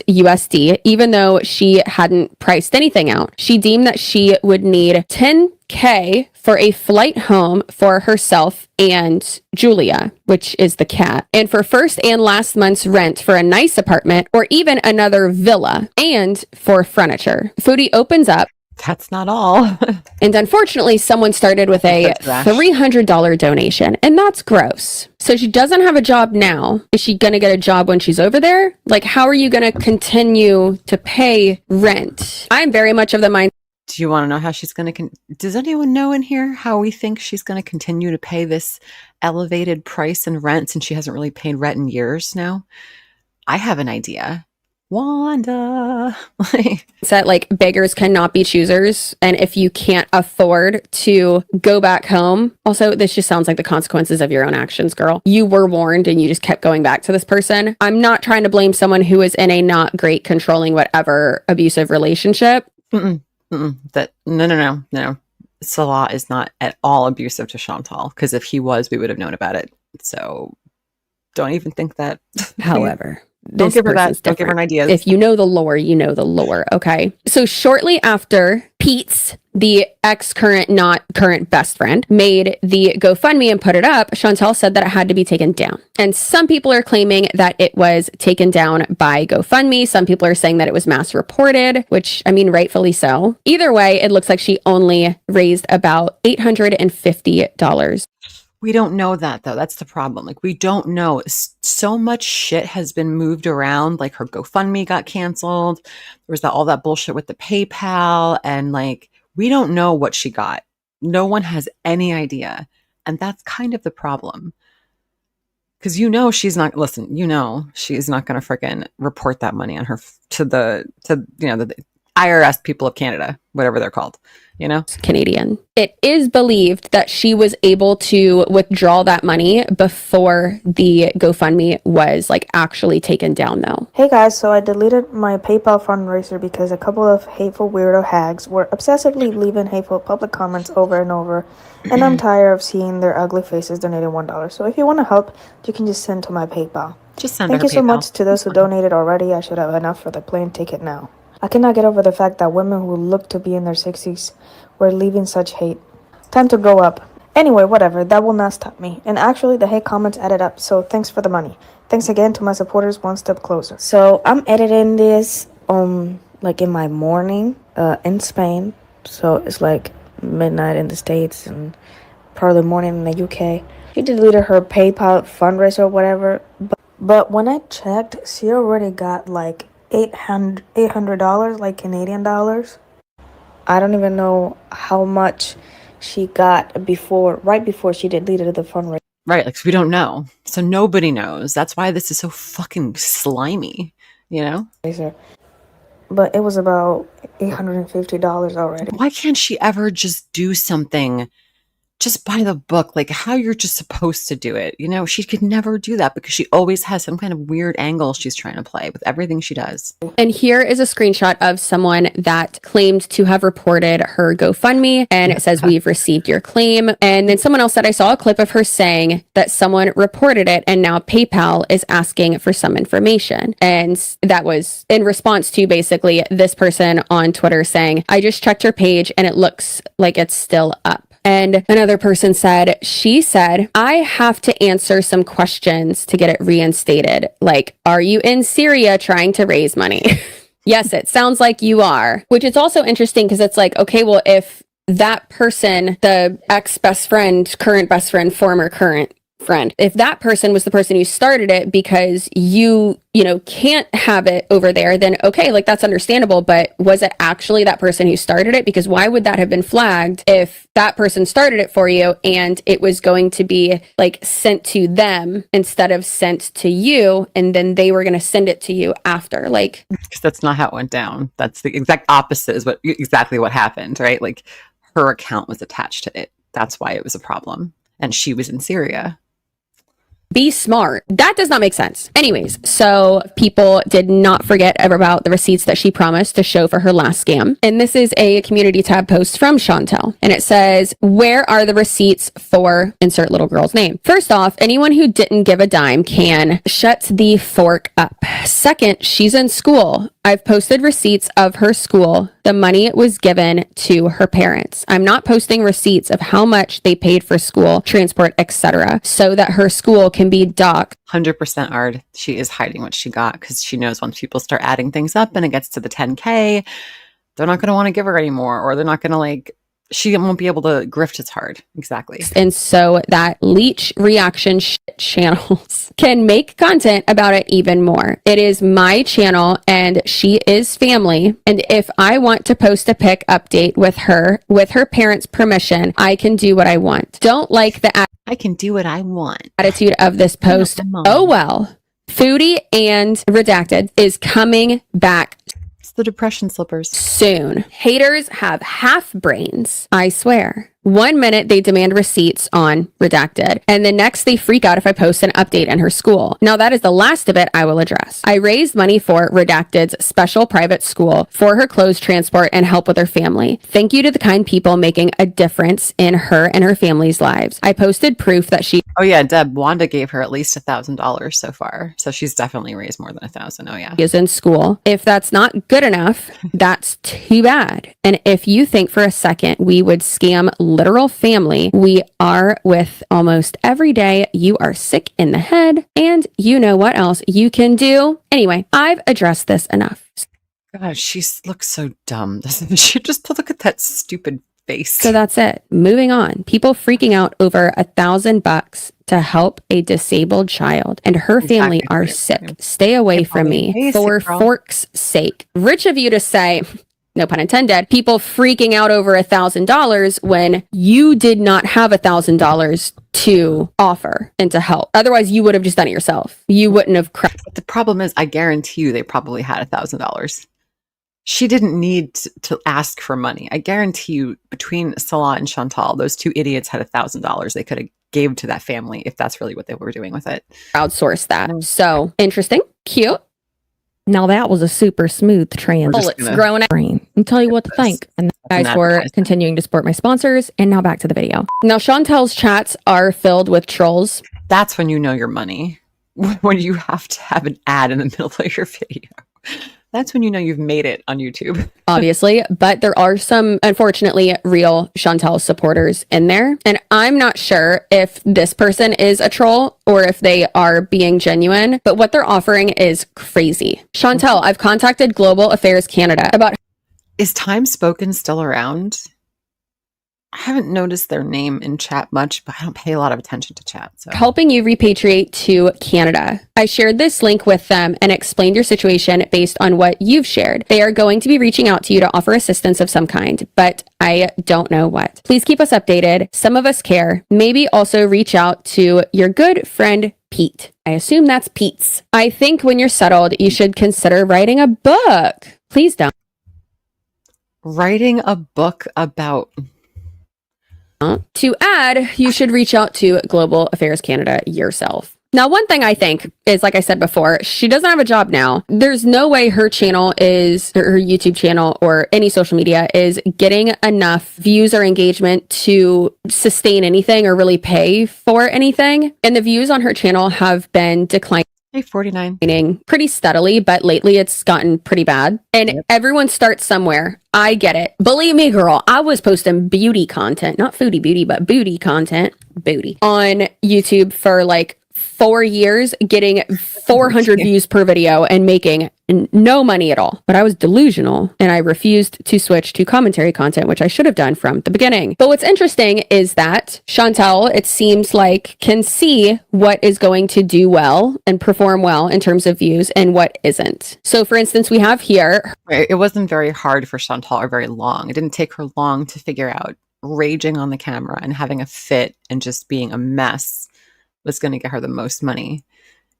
USD, even though she hadn't priced anything out. She deemed that she would need $10K for a flight home for herself and Julia, which is the cat, and for first and last month's rent for a nice apartment or even another villa, and for furniture. Foodie opens up. That's not all. And unfortunately, someone started with a $300 donation, and that's gross. So she doesn't have a job now. Is she going to get a job when she's over there? Like, how are you going to continue to pay rent? I'm very much of the mind. Do you want to know how she's going to... Does anyone know in here how we think she's going to continue to pay this elevated price and rent since she hasn't really paid rent in years now? I have an idea. Wanda. That like beggars cannot be choosers, and if you can't afford to go back home, also this just sounds like the consequences of your own actions, girl. You were warned and you just kept going back to this person. I'm not trying to blame someone who is in a not great, controlling, whatever abusive relationship. No. Salah is not at all abusive to Chantal, because if he was, we would have known about it. So don't even think that. However, don't give her that. Don't give her an idea. If you know the lore, you know the lore. Okay. So shortly after Pete's, the not current best friend, made the GoFundMe and put it up, Chantal said that it had to be taken down. And some people are claiming that it was taken down by GoFundMe. Some people are saying that it was mass reported, which, I mean, rightfully so. Either way, it looks like she only raised about $850. We don't know that, though. That's the problem. Like, we don't know. So much shit has been moved around. Like, her GoFundMe got canceled. There was all that bullshit with the PayPal. And, like, we don't know what she got. No one has any idea. And that's kind of the problem. Because she's not, she's not going to freaking report that money on her to the IRS people of Canada, whatever they're called. Canadian. It is believed that she was able to withdraw that money before the GoFundMe was like actually taken down, though. Hey guys, so I deleted my PayPal fundraiser because a couple of hateful weirdo hags were obsessively leaving hateful public comments over and over, and I'm tired of seeing their ugly faces donating $1. So if you want to help, you can just send to my PayPal. Just send. Thank you so much to those who donated already. I should have enough for the plane ticket now. I cannot get over the fact that women who look to be in their 60s were leaving such hate. Time to grow up. Anyway, whatever, that will not stop me. And actually, the hate comments added up, so thanks for the money. Thanks again to my supporters one step closer. So I'm editing this like in my morning in Spain. So it's like midnight in the States and probably morning in the UK. She deleted her PayPal fundraiser or whatever. But when I checked, she already got like $800 like Canadian dollars. I don't even know how much she got right before she deleted the fundraiser. Right, like, so we don't know. So nobody knows. That's why this is so fucking slimy, But it was about $850 already. Why can't she ever just do something just by the book, like how you're just supposed to do it? She could never do that because she always has some kind of weird angle she's trying to play with everything she does. And here is a screenshot of someone that claimed to have reported her GoFundMe, and it says, "We've received your claim." And then someone else said, "I saw a clip of her saying that someone reported it and now PayPal is asking for some information." And that was in response to basically this person on Twitter saying, "I just checked your page and it looks like it's still up." And another person said, she said, "I have to answer some questions to get it reinstated. Like, are you in Syria trying to raise money?" Yes, it sounds like you are. Which is also interesting because it's like, okay, well, if that person, the ex-best friend, current best friend, former current friend. If that person was the person who started it because you can't have it over there, then okay, like that's understandable. But was it actually that person who started it? Because why would that have been flagged if that person started it for you and it was going to be like sent to them instead of sent to you, and then they were going to send it to you after? Like, because that's not how it went down. That's the exact opposite is exactly what happened, right? Like her account was attached to it. That's why it was a problem. And she was in Syria. be smart. That does not make sense. Anyways, so people did not forget about the receipts that she promised to show for her last scam. And this is a community tab post from Chantel. And it says, where are the receipts for insert little girl's name? First off, anyone who didn't give a dime can shut the fork up. Second, she's in school. I've posted receipts of her school. The money was given to her parents. I'm not posting receipts of how much they paid for school, transport, etc., so that her school can be docked. 100% Ard. She is hiding what she got because she knows once people start adding things up and it gets to the 10K, they're not going to want to give her anymore, or they're not going to she won't be able to grift as hard. Exactly. And so that leech reaction channels can make content about it even more. It is my channel and she is family. And if I want to post a pic update with her parents' permission, I can do what I want. Don't like the I can do what I want. attitude of this post. Oh well. Foodie and Redacted is coming back It's the depression slippers. soon. Haters have half brains, I swear. 1 minute they demand receipts on Redacted, and the next they freak out if I post an update in her school. Now that is the last of it I will address. I raised money for Redacted's special private school for her clothes transport and help with her family. Thank you to the kind people making a difference in her and her family's lives. I posted proof that she Oh yeah, Deb, Wanda gave her at least $1,000 so far. So she's definitely raised more than 1,000. Oh yeah. is in school. If that's not good enough, that's too bad. And if you think for a second we would scam literal family, we are with almost every day. You are sick in the head, and you know what else you can do. Anyway, I've addressed this enough. God, she looks so dumb, doesn't she? Just look at that stupid face. So that's it. Moving on. People freaking out over $1,000 to help a disabled child, and her family Exactly. are sick. Stay away from me Basic, for girl. fork's sake. Rich of you to say, no pun intended, people freaking out over $1,000 when you did not have $1,000 to offer and to help. Otherwise, you would have just done it yourself. You wouldn't have But the problem is, I guarantee you they probably had $1,000. She didn't need to ask for money. I guarantee you between Salah and Chantal, those two idiots had $1,000 they could have gave to that family if that's really what they were doing with it. crowdsource that. So interesting, cute. Now that was a super smooth trans. Just It's gonna- growing brain. I'll tell you what to think. And That's guys an for advertisement. continuing to support my sponsors. And now back to the video. Now Chantel's chats are filled with trolls. That's when you know your money. When you have to have an ad in the middle of your video. That's when you know you've made it on YouTube. Obviously, but there are some, unfortunately, real Chantel supporters in there. And I'm not sure if this person is a troll or if they are being genuine, but what they're offering is crazy. Chantel, I've contacted Global Affairs Canada about Is Time Spoken still around? I haven't noticed their name in chat much, but I don't pay a lot of attention to chat. So helping you repatriate to Canada. I shared this link with them and explained your situation based on what you've shared. They are going to be reaching out to you to offer assistance of some kind, but I don't know what. Please keep us updated. Some of us care. Maybe also reach out to your good friend Pete. I assume that's Pete's. I think when you're settled, you should consider writing a book. Please don't. writing a book about To add, you should reach out to Global Affairs Canada yourself. Now, one thing I think is, like I said before, she doesn't have a job now. There's no way her channel is, her YouTube channel or any social media is getting enough views or engagement to sustain anything or really pay for anything. And the views on her channel have been declining. Hey, 49. Pretty steadily, but lately it's gotten pretty bad. And everyone starts somewhere. I get it. Believe me, girl, I was posting beauty content, not foodie beauty, but booty content, booty, on YouTube for like 4 years, getting 400 views per video and making no money at all. But I was delusional and I refused to switch to commentary content, which I should have done from the beginning. But what's interesting is that Chantel, it seems like, can see what is going to do well and perform well in terms of views and what isn't. So for instance, we have here. It wasn't very hard for Chantal or very long. It didn't take her long to figure out raging on the camera and having a fit and just being a mess was going to get her the most money.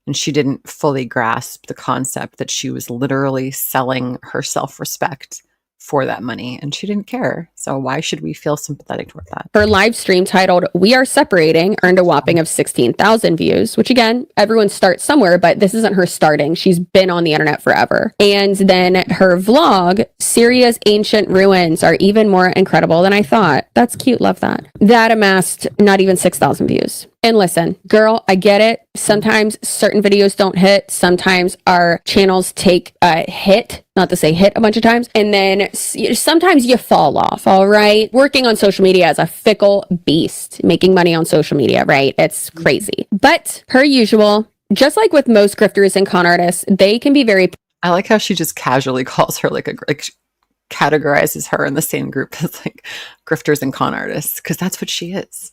And she didn't fully grasp the concept that she was literally selling her self-respect for that money, and she didn't care. So why should we feel sympathetic toward that? Her live stream titled "We Are Separating" earned a whopping of 16,000 views, which again, everyone starts somewhere, but this isn't her starting. She's been on the internet forever. And then her vlog, "Syria's Ancient Ruins Are Even More Incredible Than I Thought." That's cute. Love that. That amassed not even 6,000 views. And listen, girl, I get it. Sometimes certain videos don't hit. Sometimes our channels take a hit, not to say hit a bunch of times. And then sometimes you fall off, all right? Working on social media is a fickle beast. Making money on social media, right? It's crazy. But per usual, just like with most grifters and con artists, they can be very... I like how she just casually calls her like categorizes her in the same group as like grifters and con artists, because that's what she is.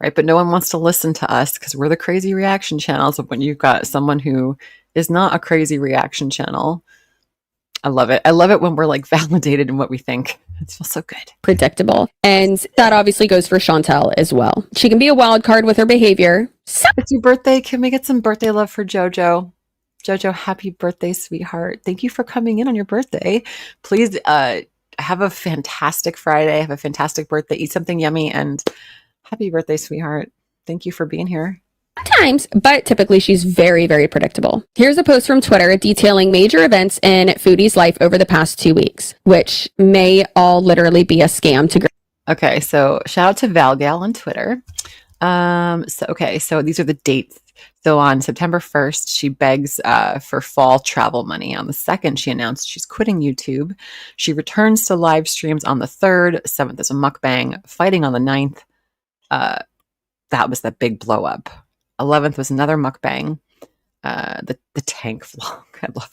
Right. But no one wants to listen to us because we're the crazy reaction channels. But when you've got someone who is not a crazy reaction channel, I love it. I love it when we're like validated in what we think. It feels so good. Predictable. And that obviously goes for Chantel as well. She can be a wild card with her behavior. It's your birthday. Can we get some birthday love for JoJo? JoJo, happy birthday, sweetheart. Thank you for coming in on your birthday. Please have a fantastic Friday. Have a fantastic birthday. Eat something yummy and happy birthday, sweetheart. Thank you for being here. Sometimes, but typically she's very, very predictable. Here's a post from Twitter detailing major events in Foodie's life over the past 2 weeks, which may all literally be a scam to... Okay, so shout out to Valgal on Twitter. So these are the dates. So on September 1st, she begs for fall travel money. On the 2nd, she announced she's quitting YouTube. She returns to live streams on the 3rd. 7th is a mukbang. Fighting on the 9th. That was that big blow up. 11th was another mukbang. The tank vlog. I love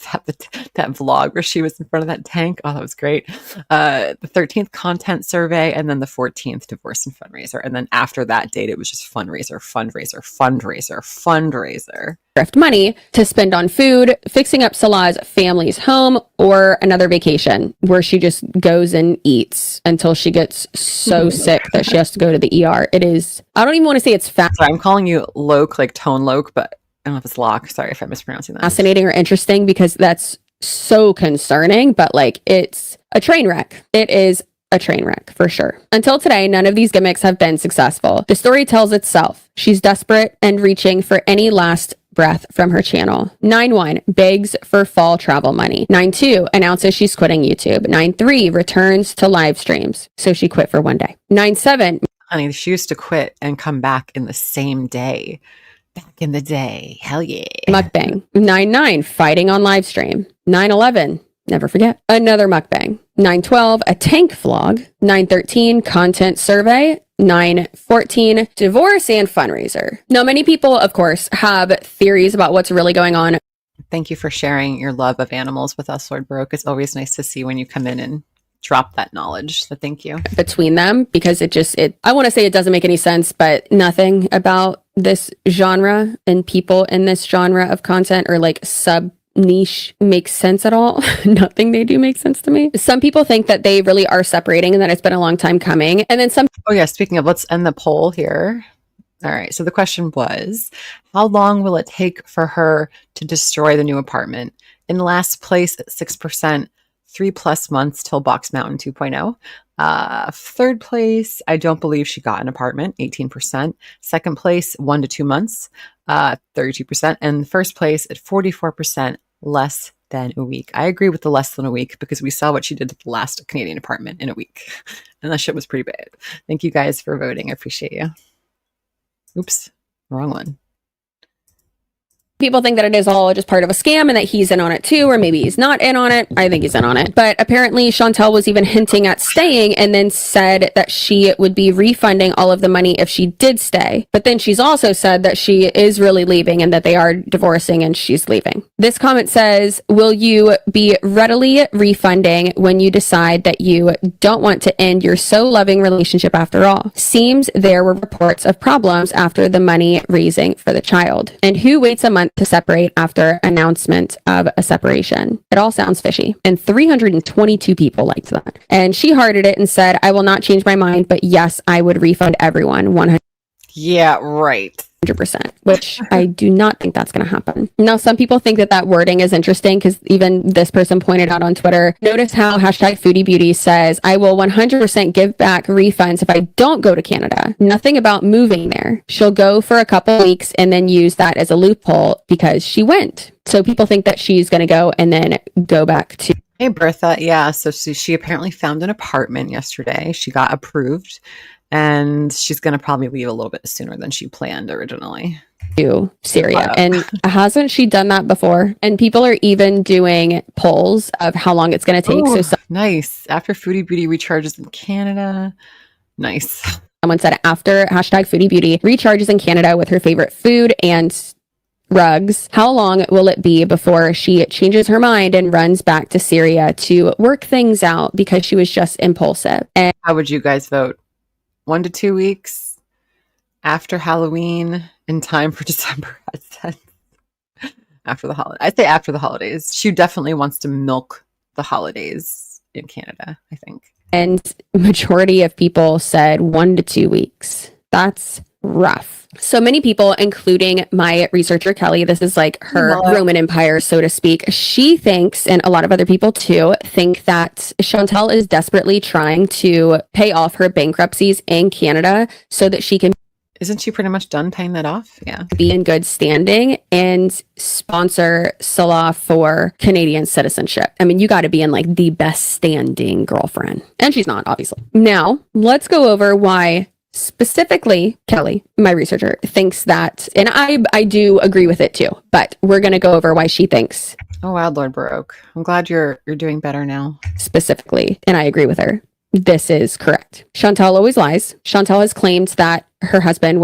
that vlog where she was in front of that tank. Oh, that was great. The 13th content survey, and then the 14th divorce and fundraiser. And then after that date, it was just fundraiser. Thrift money to spend on food, fixing up Salah's family's home, or another vacation where she just goes and eats until she gets so sick that she has to go to the ER. It is, I don't even want to say it's fat. Sorry, I'm calling you Loke, like Tone Loke, but I don't know if it's Locke. Sorry if I'm mispronouncing that. Fascinating or interesting because that's so concerning, but like it's a train wreck. It is a train wreck for sure. Until today, none of these gimmicks have been successful. The story tells itself. She's desperate and reaching for any last breath from her channel. 9-1 begs for fall travel money. 9-2 announces she's quitting YouTube. 9-3 returns to live streams. So she quit for one day. 9-7. Honey, she used to quit and come back in the same day. Back in the day. Hell yeah. Mukbang. 9-9 fighting on live stream. 9-11. Never forget. Another mukbang. 9-12, a tank vlog. 9-13, content survey. 9-14, divorce and fundraiser. Now, many people, of course, have theories about what's really going on. Thank you for sharing your love of animals with us, Lord Baroque. It's always nice to see when you come in and drop that knowledge. So thank you. Between them, because I want to say it doesn't make any sense, but nothing about this genre and people in this genre of content or like sub niche makes sense at all. Nothing they do makes sense to me. Some people think that they really are separating and that it's been a long time coming. And then some... Oh yeah, speaking of, let's end the poll here. All right, so the question was, how long will it take for her to destroy the new apartment? In last place at 6%, 3+ months till Box Mountain 2.0. Third place, I don't believe she got an apartment, 18%. Second place, 1 to 2 months, 32%. And first place at 44%, less than a week. I agree with the less than a week because we saw what she did to the last Canadian apartment in a week. And that shit was pretty bad. Thank you guys for voting. I appreciate you. Oops, wrong one. People think that it is all just part of a scam and that he's in on it too, or maybe he's not in on it. I think he's in on it. But apparently Chantel was even hinting at staying and then said that she would be refunding all of the money if she did stay. But then she's also said that she is really leaving and that they are divorcing and she's leaving. This comment says, will you be readily refunding when you decide that you don't want to end your so loving relationship after all? Seems there were reports of problems after the money raising for the child. And who waits a month to separate after announcement of a separation? It all sounds fishy. And 322 people liked that. And she hearted it and said, I will not change my mind, but yes, I would refund everyone 100%. Yeah, right. Which I do not think that's going to happen. Now, some people think that that wording is interesting because even this person pointed out on Twitter, notice how #FoodieBeauty says, I will 100% give back refunds if I don't go to Canada. Nothing about moving there. She'll go for a couple weeks and then use that as a loophole because she went. So people think that she's going to go and then go back to. Hey, Bertha. Yeah, so she apparently found an apartment yesterday. She got approved. And she's going to probably leave a little bit sooner than she planned originally. To Syria. And hasn't she done that before? And people are even doing polls of how long it's going to take. Ooh, so nice. After Foodie Beauty recharges in Canada. Nice. Someone said after #Foodie Beauty recharges in Canada with her favorite food and rugs, how long will it be before she changes her mind and runs back to Syria to work things out because she was just impulsive? And how would you guys vote? 1 to 2 weeks after Halloween in time for December. After the holiday. I'd say after the holidays. She definitely wants to milk the holidays in Canada, I think. And majority of people said 1 to 2 weeks. That's rough. So many people, including my researcher, Kelly, this is like her Roman Empire, so to speak. She thinks, and a lot of other people too, think that Chantel is desperately trying to pay off her bankruptcies in Canada so that she can. Isn't she pretty much done paying that off? Yeah. Be in good standing and sponsor Salah for Canadian citizenship. I mean, you got to be in like the best standing girlfriend. And she's not, obviously. Now, let's go over why specifically Kelly, my researcher, thinks that, and I do agree with it too, but we're going to go over why she thinks. Oh, wow, Lord Baroque. I'm glad you're doing better now. Specifically, and I agree with her. This is correct. Chantel always lies. Chantel has claimed that her husband,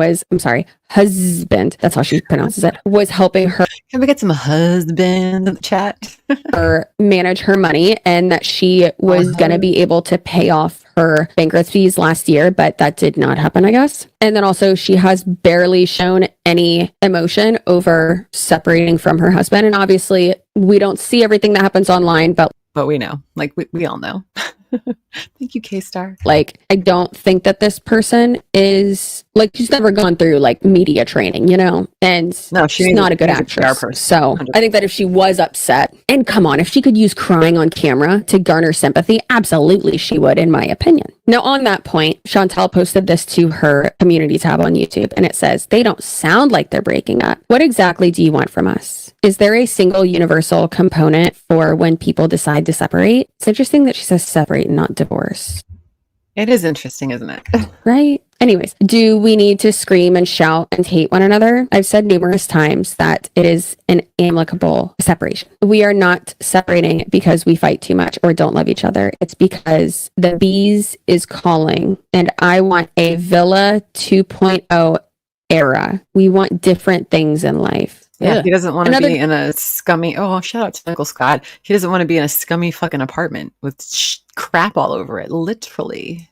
that's how she pronounces it, was helping her. Can we get some husband in the chat? Her manage her money, and that she was going to be able to pay off her bankruptcies last year, but that did not happen, I guess. And then also she has barely shown any emotion over separating from her husband. And obviously we don't see everything that happens online, but we know, like we all know. Thank you, K-Star. Like, I don't think that this person is like, she's never gone through like media training, you know, and no, she's not a good actress. So 100%. I think that if she was upset, and come on, if she could use crying on camera to garner sympathy, absolutely she would, in my opinion. Now, on that point, Chantel posted this to her community tab on YouTube, and it says, they don't sound like they're breaking up. What exactly do you want from us? Is there a single universal component for when people decide to separate? It's interesting that she says separate and not divorce. It is interesting, isn't it? Right? Anyways, do we need to scream and shout and hate one another? I've said numerous times that it is an amicable separation. We are not separating because we fight too much or don't love each other. It's because the bees is calling, and I want a Villa 2.0 era. We want different things in life. Yeah, he doesn't want to be in a scummy. Oh, shout out to Michael Scott. He doesn't want to be in a scummy fucking apartment with crap all over it, literally.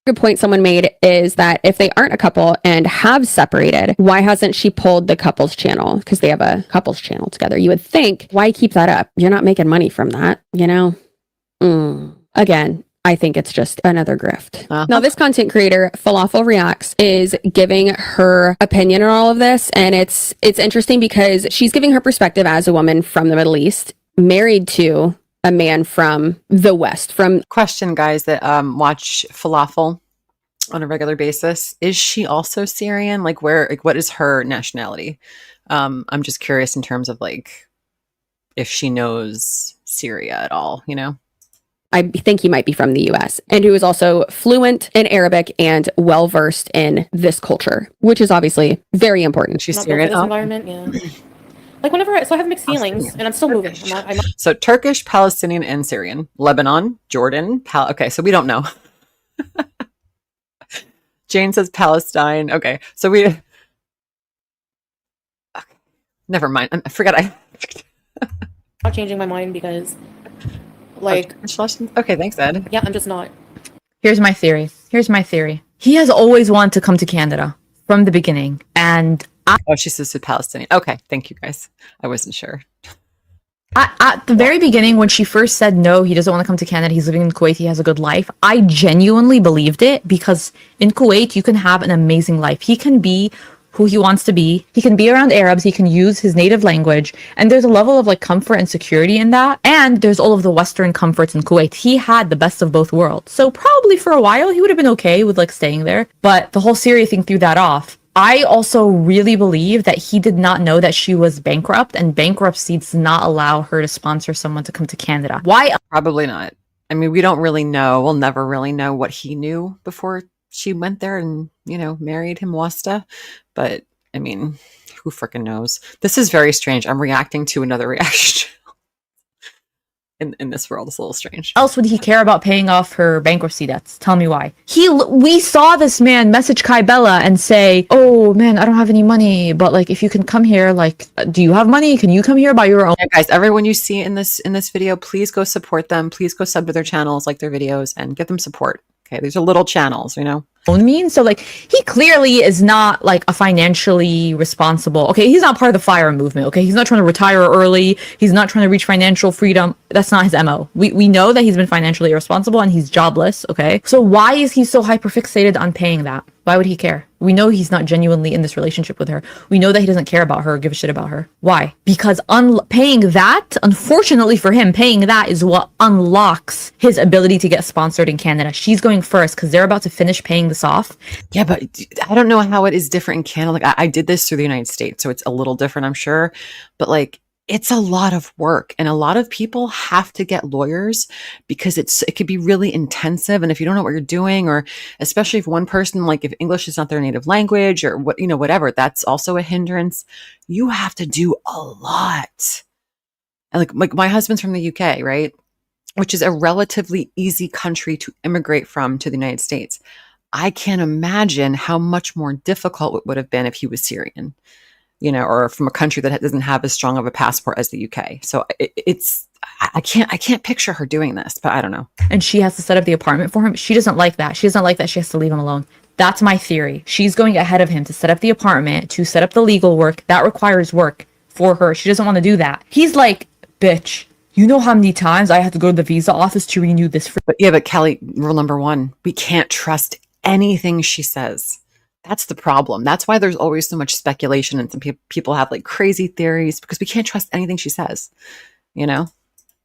Good point someone made is that if they aren't a couple and have separated, why hasn't she pulled the couples channel? Because they have a couples channel together. You would think, why keep that up? You're not making money from that, you know? Again, I think it's just another grift. Now, this content creator, Falafel Reacts, is giving her opinion on all of this. And it's interesting because she's giving her perspective as a woman from the Middle East, married to a man from the West. Question, guys that watch Falafel on a regular basis. Is she also Syrian? Like what is her nationality? I'm just curious in terms of like, if she knows Syria at all, you know? I think he might be from the US, and who is also fluent in Arabic and well-versed in this culture, which is obviously very important. She's Syrian. Environment, yeah. Like whenever, so I have mixed feelings, and I'm still moving. I'm not. So Turkish, Palestinian, and Syrian. Lebanon, Jordan. Okay, so we don't know. Jane says Palestine. Okay, so we. Okay, never mind. I forgot. I'm not changing my mind because, like. Okay, thanks, Ed. Yeah, I'm just not. Here's my theory. He has always wanted to come to Canada from the beginning, and she says to Palestinian. Okay, thank you guys. I wasn't sure. At the very beginning, when she first said no, he doesn't want to come to Canada, he's living in Kuwait, he has a good life, I genuinely believed it, because in Kuwait, you can have an amazing life. He can be who he wants to be. He can be around Arabs. He can use his native language. And there's a level of like comfort and security in that. And there's all of the Western comforts in Kuwait. He had the best of both worlds. So probably for a while, he would have been okay with like staying there. But the whole Syria thing threw that off. I also really believe that he did not know that she was bankrupt, and bankruptcy does not allow her to sponsor someone to come to Canada. Why? Probably not. I mean, we don't really know. We'll never really know what he knew before she went there and, you know, married him, Wasta. But I mean, who freaking knows? This is very strange. I'm reacting to another reaction. In this world, it's a little strange. Else would he care about paying off her bankruptcy debts? Tell me why. We saw this man message Kai Bella and say, "Oh man, I don't have any money, but like if you can come here, like, do you have money? Can you come here by your own?" Yeah, guys, everyone you see in this video, please go support them. Please go sub to their channels, like their videos, and give them support. Okay, these are little channels, you know. Means so like he clearly is not like a financially responsible. Okay, he's not part of the FIRE movement. Okay, he's not trying to retire early. He's not trying to reach financial freedom. That's not his MO. We know that he's been financially irresponsible and he's jobless. Okay, so why is he so hyperfixated on paying that? Why would he care? We know he's not genuinely in this relationship with her. We know that he doesn't care about her or give a shit about her. Why? Because paying that, unfortunately for him, paying that is what unlocks his ability to get sponsored in Canada. She's going first because they're about to finish paying this off. Yeah, but I don't know how it is different in Canada. Like I did this through the United States, so it's a little different, I'm sure. But like, it's a lot of work, and a lot of people have to get lawyers because it could be really intensive. And if you don't know what you're doing, or especially if one person, like if English is not their native language or what, you know, whatever, that's also a hindrance. You have to do a lot. And like my husband's from the UK, right? Which is a relatively easy country to immigrate from to the United States. I can't imagine how much more difficult it would have been if he was Syrian, you know, or from a country that doesn't have as strong of a passport as the UK. So I can't picture her doing this, but I don't know. And she has to set up the apartment for him. She doesn't like that. She doesn't like that she has to leave him alone. That's my theory. She's going ahead of him to set up the apartment, to set up the legal work. That requires work for her. She doesn't want to do that. He's like, bitch, you know how many times I have to go to the visa office to renew this? But Kelly, rule number one, we can't trust anything she says. That's the problem. That's why there's always so much speculation, and some people have like crazy theories because we can't trust anything she says, you know?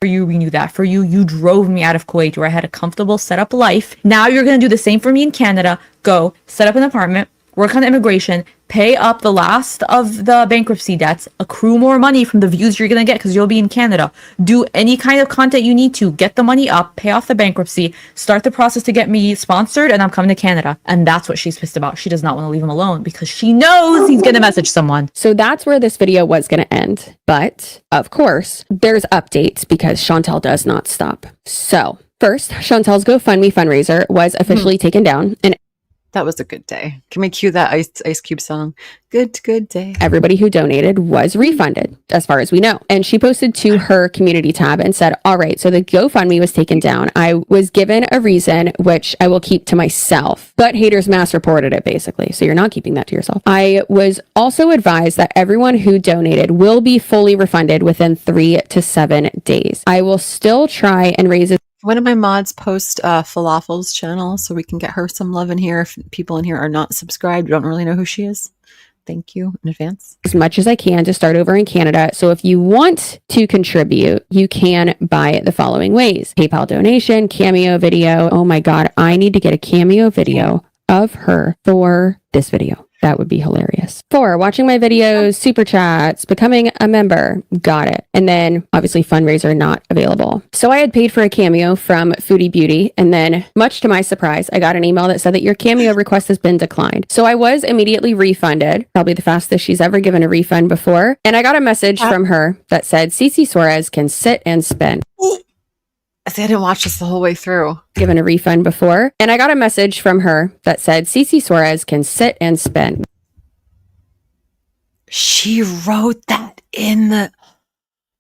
For you, renew that. For you, you drove me out of Kuwait where I had a comfortable set up life. Now you're going to do the same for me in Canada. Go set up an apartment, work on immigration, pay up the last of the bankruptcy debts, accrue more money from the views you're going to get because you'll be in Canada. Do any kind of content you need to, get the money up, pay off the bankruptcy, start the process to get me sponsored, and I'm coming to Canada. And that's what she's pissed about. She does not want to leave him alone because she knows he's going to message someone. So that's where this video was going to end. But of course, there's updates because Chantel does not stop. So first, Chantel's GoFundMe fundraiser was officially taken down, and that was a good day. Can we cue that Ice Cube song? Good day. Everybody who donated was refunded, as far as we know. And she posted to her community tab and said, all right, so the GoFundMe was taken down. I was given a reason, which I will keep to myself. But haters mass reported it, basically. So you're not keeping that to yourself. I was also advised that everyone who donated will be fully refunded within 3 to 7 days. I will still try and raise it. One of my mods post Falafel's channel so we can get her some love in here. If people in here are not subscribed, don't really know who she is. Thank you in advance. As much as I can to start over in Canada. So if you want to contribute, you can by the following ways. PayPal donation, Cameo video. Oh my God, I need to get a Cameo video of her for this video. That would be hilarious. 4, watching my videos, super chats, becoming a member. Got it. And then obviously fundraiser not available. So I had paid for a cameo from Foodie Beauty. And then much to my surprise, I got an email that said that your cameo request has been declined. So I was immediately refunded, probably the fastest she's ever given a refund before. And I got a message from her that said, Cece Suarez can sit and spin. I see, I didn't watch this the whole way through. Given a refund before. And I got a message from her that said, Cece Suarez can sit and spin. She wrote that in the...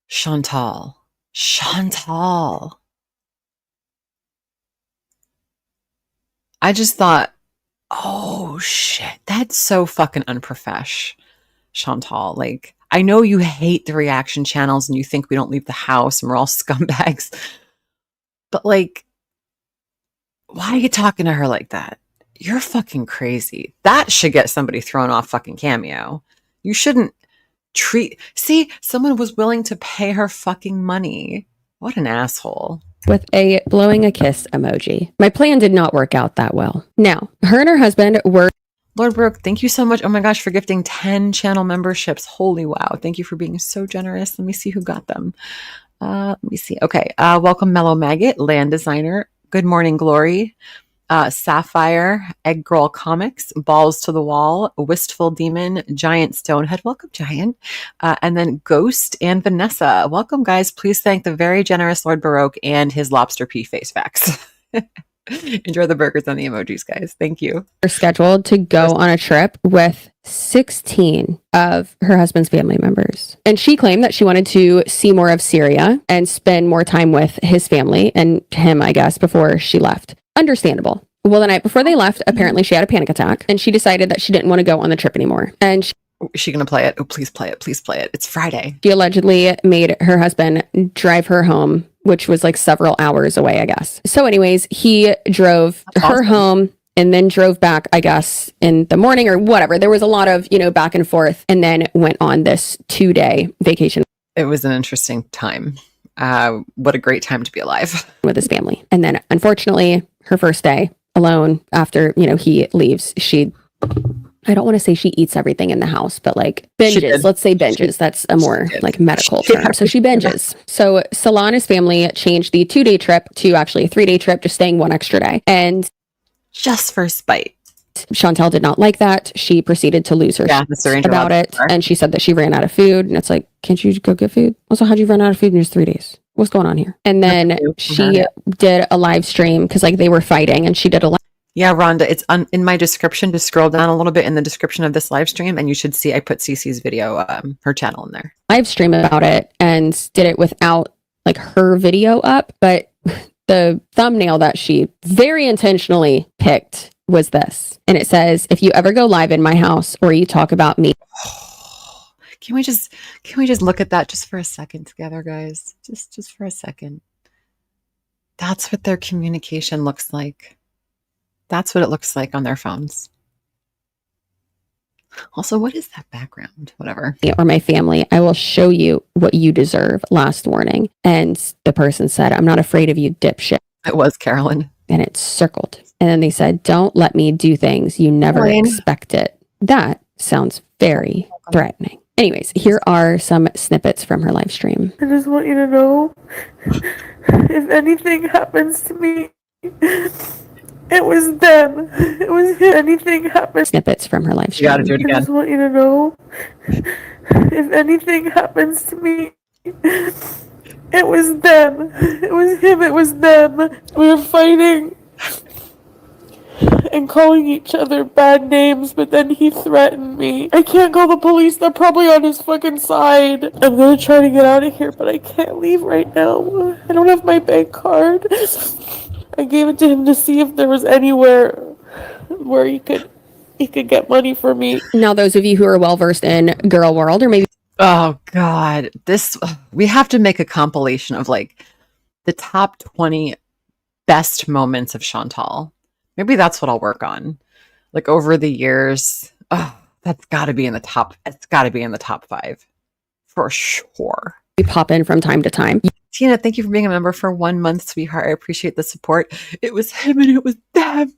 Chantal. I just thought, oh shit, that's so fucking unprofesh, Chantal. Like, I know you hate the reaction channels and you think we don't leave the house and we're all scumbags. But like, why are you talking to her like that? You're fucking crazy. That should get somebody thrown off fucking Cameo. You shouldn't see, someone was willing to pay her fucking money. What an asshole. With a blowing a kiss emoji. My plan did not work out that well. Now, her and her husband were... Lord Brooke, thank you so much. Oh my gosh, for gifting 10 channel memberships. Holy wow. Thank you for being so generous. Let me see who got them. Let me see. Okay. Welcome, Mellow Maggot, Land Designer. Good Morning Glory. Sapphire, Egg Girl Comics, Balls to the Wall, Wistful Demon, Giant Stonehead. Welcome, Giant. And then Ghost and Vanessa. Welcome, guys. Please thank the very generous Lord Baroque and his lobster pea face facts. Enjoy the burgers and the emojis, guys. Thank you. They're scheduled to go on a trip with 16 of her husband's family members. And she claimed that she wanted to see more of Syria and spend more time with his family and him, I guess, before she left. Understandable. Well, the night before they left, apparently she had a panic attack and she decided that she didn't want to go on the trip anymore. And is she going to play it? Oh, please play it. Please play it. It's Friday. She allegedly made her husband drive her home, which was like several hours away, I guess. So anyways, he drove her home and then drove back, I guess, in the morning or whatever. There was a lot of, back and forth, and then went on this 2-day vacation. It was an interesting time. What a great time to be alive. With his family. And then unfortunately, her first day alone after, he leaves, I don't want to say she eats everything in the house, but like binges. Let's say binges. That's a more like medical term. So she binges. So Salah and his family changed the 2-day trip to actually a 3-day trip, just staying one extra day. And just for spite. Chantal did not like that. She proceeded to lose her shit about it. And she said that she ran out of food. And it's like, can't you go get food? Also, how'd you run out of food in just 3 days? What's going on here? And then she did a live stream because like they were fighting, and she did a live. Yeah, Rhonda, it's in my description. Just scroll down a little bit in the description of this live stream, and you should see I put Cece's video, her channel in there. Live stream about it and did it without like her video up, but the thumbnail that she very intentionally picked was this, and it says, "If you ever go live in my house or you talk about me." Can we just look at that just for a second together, guys? Just for a second. That's what their communication looks like. That's what it looks like on their phones. Also, what is that background? Whatever. Or my family, I will show you what you deserve last warning. And the person said, "I'm not afraid of you, dipshit." It was Carolyn. And it's circled. And then they said, "Don't let me do things you never expected." That sounds very threatening. Anyways, here are some snippets from her live stream. I just want you to know, if anything happens to me, it was them. It was anything happens. Snippets from her live stream. You gotta do it again. I just want you to know, if anything happens to me, it was them. It was him. It was them. We were fighting and calling each other bad names, but then he threatened me. I can't call the police. They're probably on his fucking side. I'm gonna try to get out of here, but I can't leave right now. I don't have my bank card. I gave it to him to see if there was anywhere where he could get money for me. Now, those of you who are well versed in girl world, or maybe oh god, we have to make a compilation of like the top 20 best moments of Chantal. Maybe that's what I'll work on. Like over the years, that's got to be in the top. It's got to be in the top 5 for sure. we pop in from time to time. Tina, thank you for being a member for 1 month, sweetheart. I appreciate the support. It was him and it was them.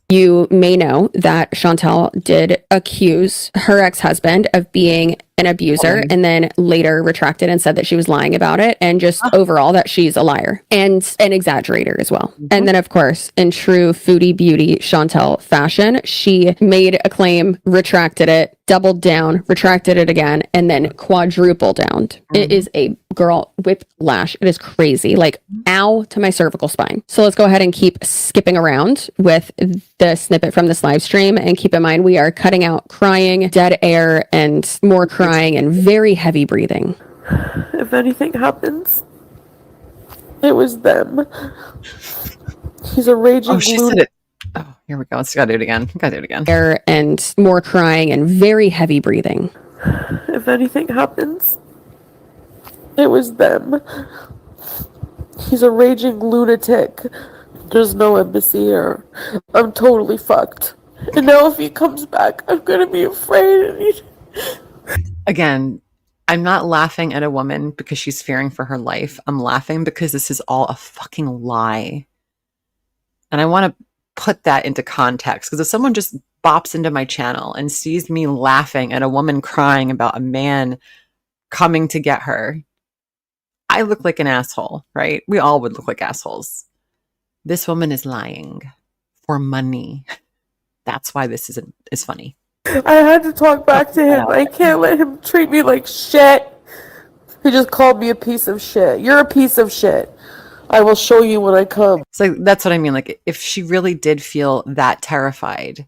You may know that Chantal did accuse her ex-husband of being an abuser and then later retracted and said that she was lying about it and just overall that she's a liar and an exaggerator as well. And then, of course, in true foodie beauty Chantal fashion, she made a claim, retracted it, doubled down, retracted it again, and then quadruple down. It is a girl whiplash. It is crazy. Like, ow to my cervical spine. So let's go ahead and keep skipping around with the snippet from this live stream. And keep in mind, we are cutting out crying, dead air, and more crying and very heavy breathing. If anything happens, it was them. He's a raging lunatic. Oh, here we go. Let's gotta do it again. Gotta do it again. Air and more crying and very heavy breathing. If anything happens, it was them. He's a raging lunatic. There's no embassy here. I'm totally fucked. And now if he comes back, I'm gonna be afraid. Again, I'm not laughing at a woman because she's fearing for her life. I'm laughing because this is all a fucking lie. And I want to put that into context, because if someone just bops into my channel and sees me laughing at a woman crying about a man coming to get her, I look like an asshole, right? We all would look like assholes. This woman is lying for money. That's why this is funny. I had to talk back to him. I can't let him treat me like shit. He just called me a piece of shit. You're a piece of shit. I will show you when I come. So that's what I mean. Like, if she really did feel that terrified,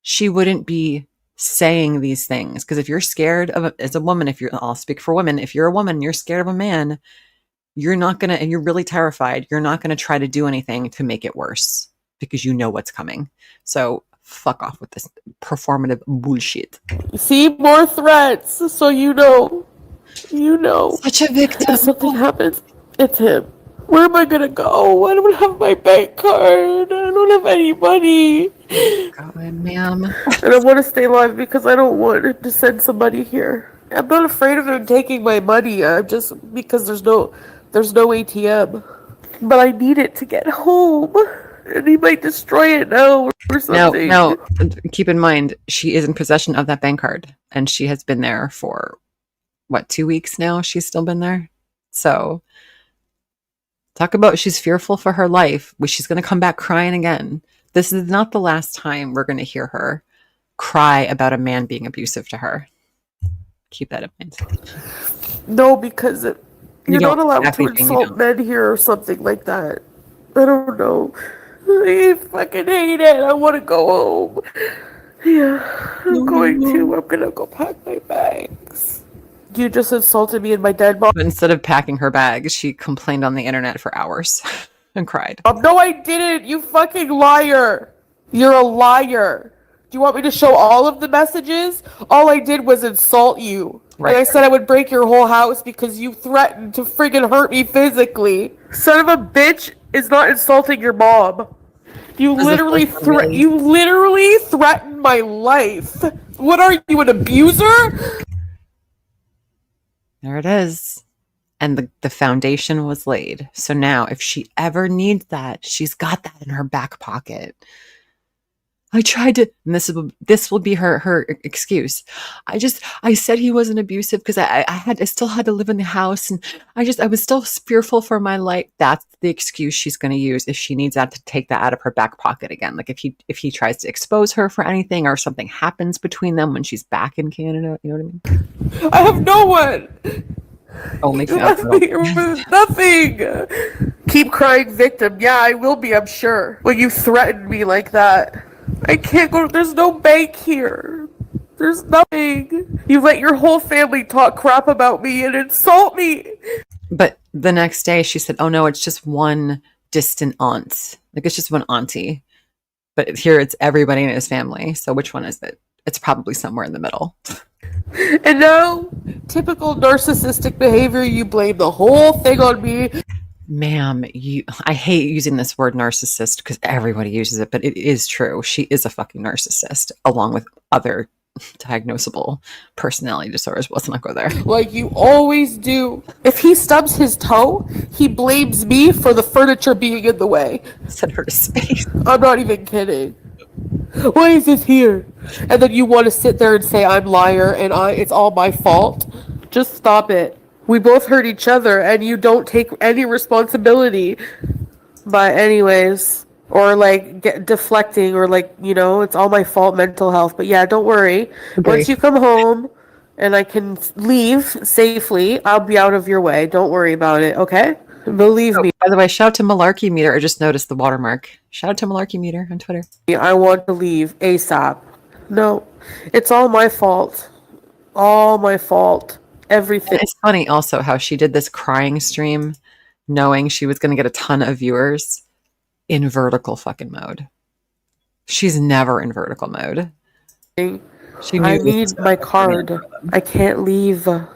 she wouldn't be saying these things. Because if you're scared of as a woman, I'll speak for women, if you're a woman, you're scared of a man, you're not gonna, and you're really terrified, you're not gonna try to do anything to make it worse because you know what's coming. So fuck off with this performative bullshit. See, more threats, so you know. You know. Such a victim. If something happens, it's him. Where am I gonna go? I don't have my bank card. I don't have any money. God, ma'am. And I want to stay alive because I don't want to send somebody here. I'm not afraid of him taking my money. I'm just because there's no ATM. But I need it to get home. And he might destroy it now or something. No, keep in mind, she is in possession of that bank card. And she has been there for, 2 weeks now? She's still been there? So, talk about she's fearful for her life. She's going to come back crying again. This is not the last time we're going to hear her cry about a man being abusive to her. Keep that in mind. No, because you're not allowed to insult men here or something like that. I don't know. I fucking hate it. I want to go home. Yeah, I'm going to go pack my bags. You just insulted me in my dead body. But instead of packing her bags, she complained on the internet for hours and cried. No, I didn't. You fucking liar. You're a liar. Do you want me to show all of the messages? All I did was insult you. Right. And I said I would break your whole house because you threatened to friggin' hurt me physically. Son of a bitch is not insulting your mom. You literally threatened my life. What are you, an abuser? There it is. And the foundation was laid. So now if she ever needs that, she's got that in her back pocket. I tried to, and this will be her excuse. I said he wasn't abusive because I still had to live in the house, and I was still fearful for my life. That's the excuse she's going to use if she needs that, to take that out of her back pocket again. Like if he tries to expose her for anything, or something happens between them when she's back in Canada, you know what I mean? I have no one. Only nothing. Keep crying victim. Yeah, I will be, I'm sure. When you threatened me like that. I can't go. There's no bank here. There's nothing. You let your whole family talk crap about me and insult me. But the next day she said, oh no, it's just one distant aunt. Like, it's just one auntie. But here it's everybody in his family. So which one is it? It's probably somewhere in the middle. And now, typical narcissistic behavior, you blame the whole thing on me. Ma'am, I hate using this word narcissist because everybody uses it, but it is true. She is a fucking narcissist, along with other diagnosable personality disorders. Let's not go there. Like you always do. If he stubs his toe, he blames me for the furniture being in the way. Send her to space. I'm not even kidding. Why is this here? And then you want to sit there and say I'm liar and it's all my fault. Just stop it. We both hurt each other and you don't take any responsibility. But anyways, or like deflecting or like, you know, it's all my fault, mental health. But yeah, don't worry. Once you come home and I can leave safely, I'll be out of your way. Don't worry about it, okay? Believe me. By the way, shout out to Malarkey Meter. I just noticed the watermark. Shout out to Malarkey Meter on Twitter. I want to leave ASAP. No, it's all my fault. All my fault. Everything. And it's funny also how she did this crying stream knowing she was going to get a ton of viewers in vertical fucking mode. She's never in vertical mode. I need my card. I can't leave. Well,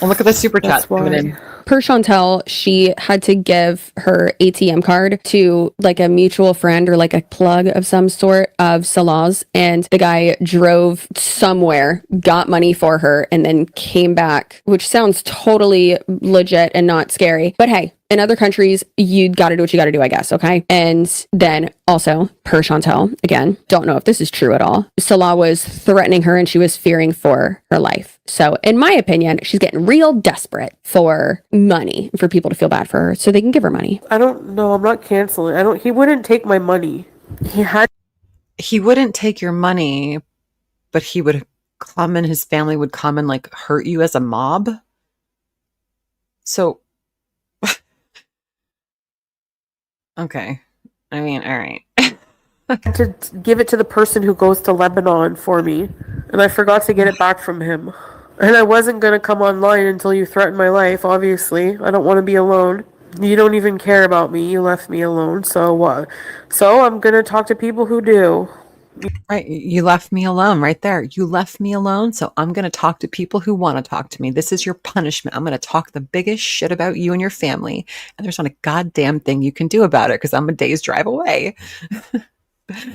look at the super chat coming in. Per Chantel, she had to give her ATM card to like a mutual friend or like a plug of some sort of Salah's, and the guy drove somewhere, got money for her, and then came back, which sounds totally legit and not scary. But hey, in other countries, you got to do what you got to do, I guess, okay? And then also, per Chantel, again, don't know if this is true at all, Salah was threatening her and she was fearing for her life. So in my opinion, she's getting real desperate for money, for people to feel bad for her so they can give her money. I don't know. I'm not canceling. He wouldn't take my money. He wouldn't take your money, but he would come and his family would come and like hurt you as a mob. So, okay. I mean, all right. To give it to the person who goes to Lebanon for me, and I forgot to get it back from him. And I wasn't going to come online until you threatened my life, obviously. I don't want to be alone. You don't even care about me. You left me alone. So what? So I'm going to talk to people who do. Right. You left me alone right there. You left me alone. So I'm going to talk to people who want to talk to me. This is your punishment. I'm going to talk the biggest shit about you and your family. And there's not a goddamn thing you can do about it because I'm a day's drive away.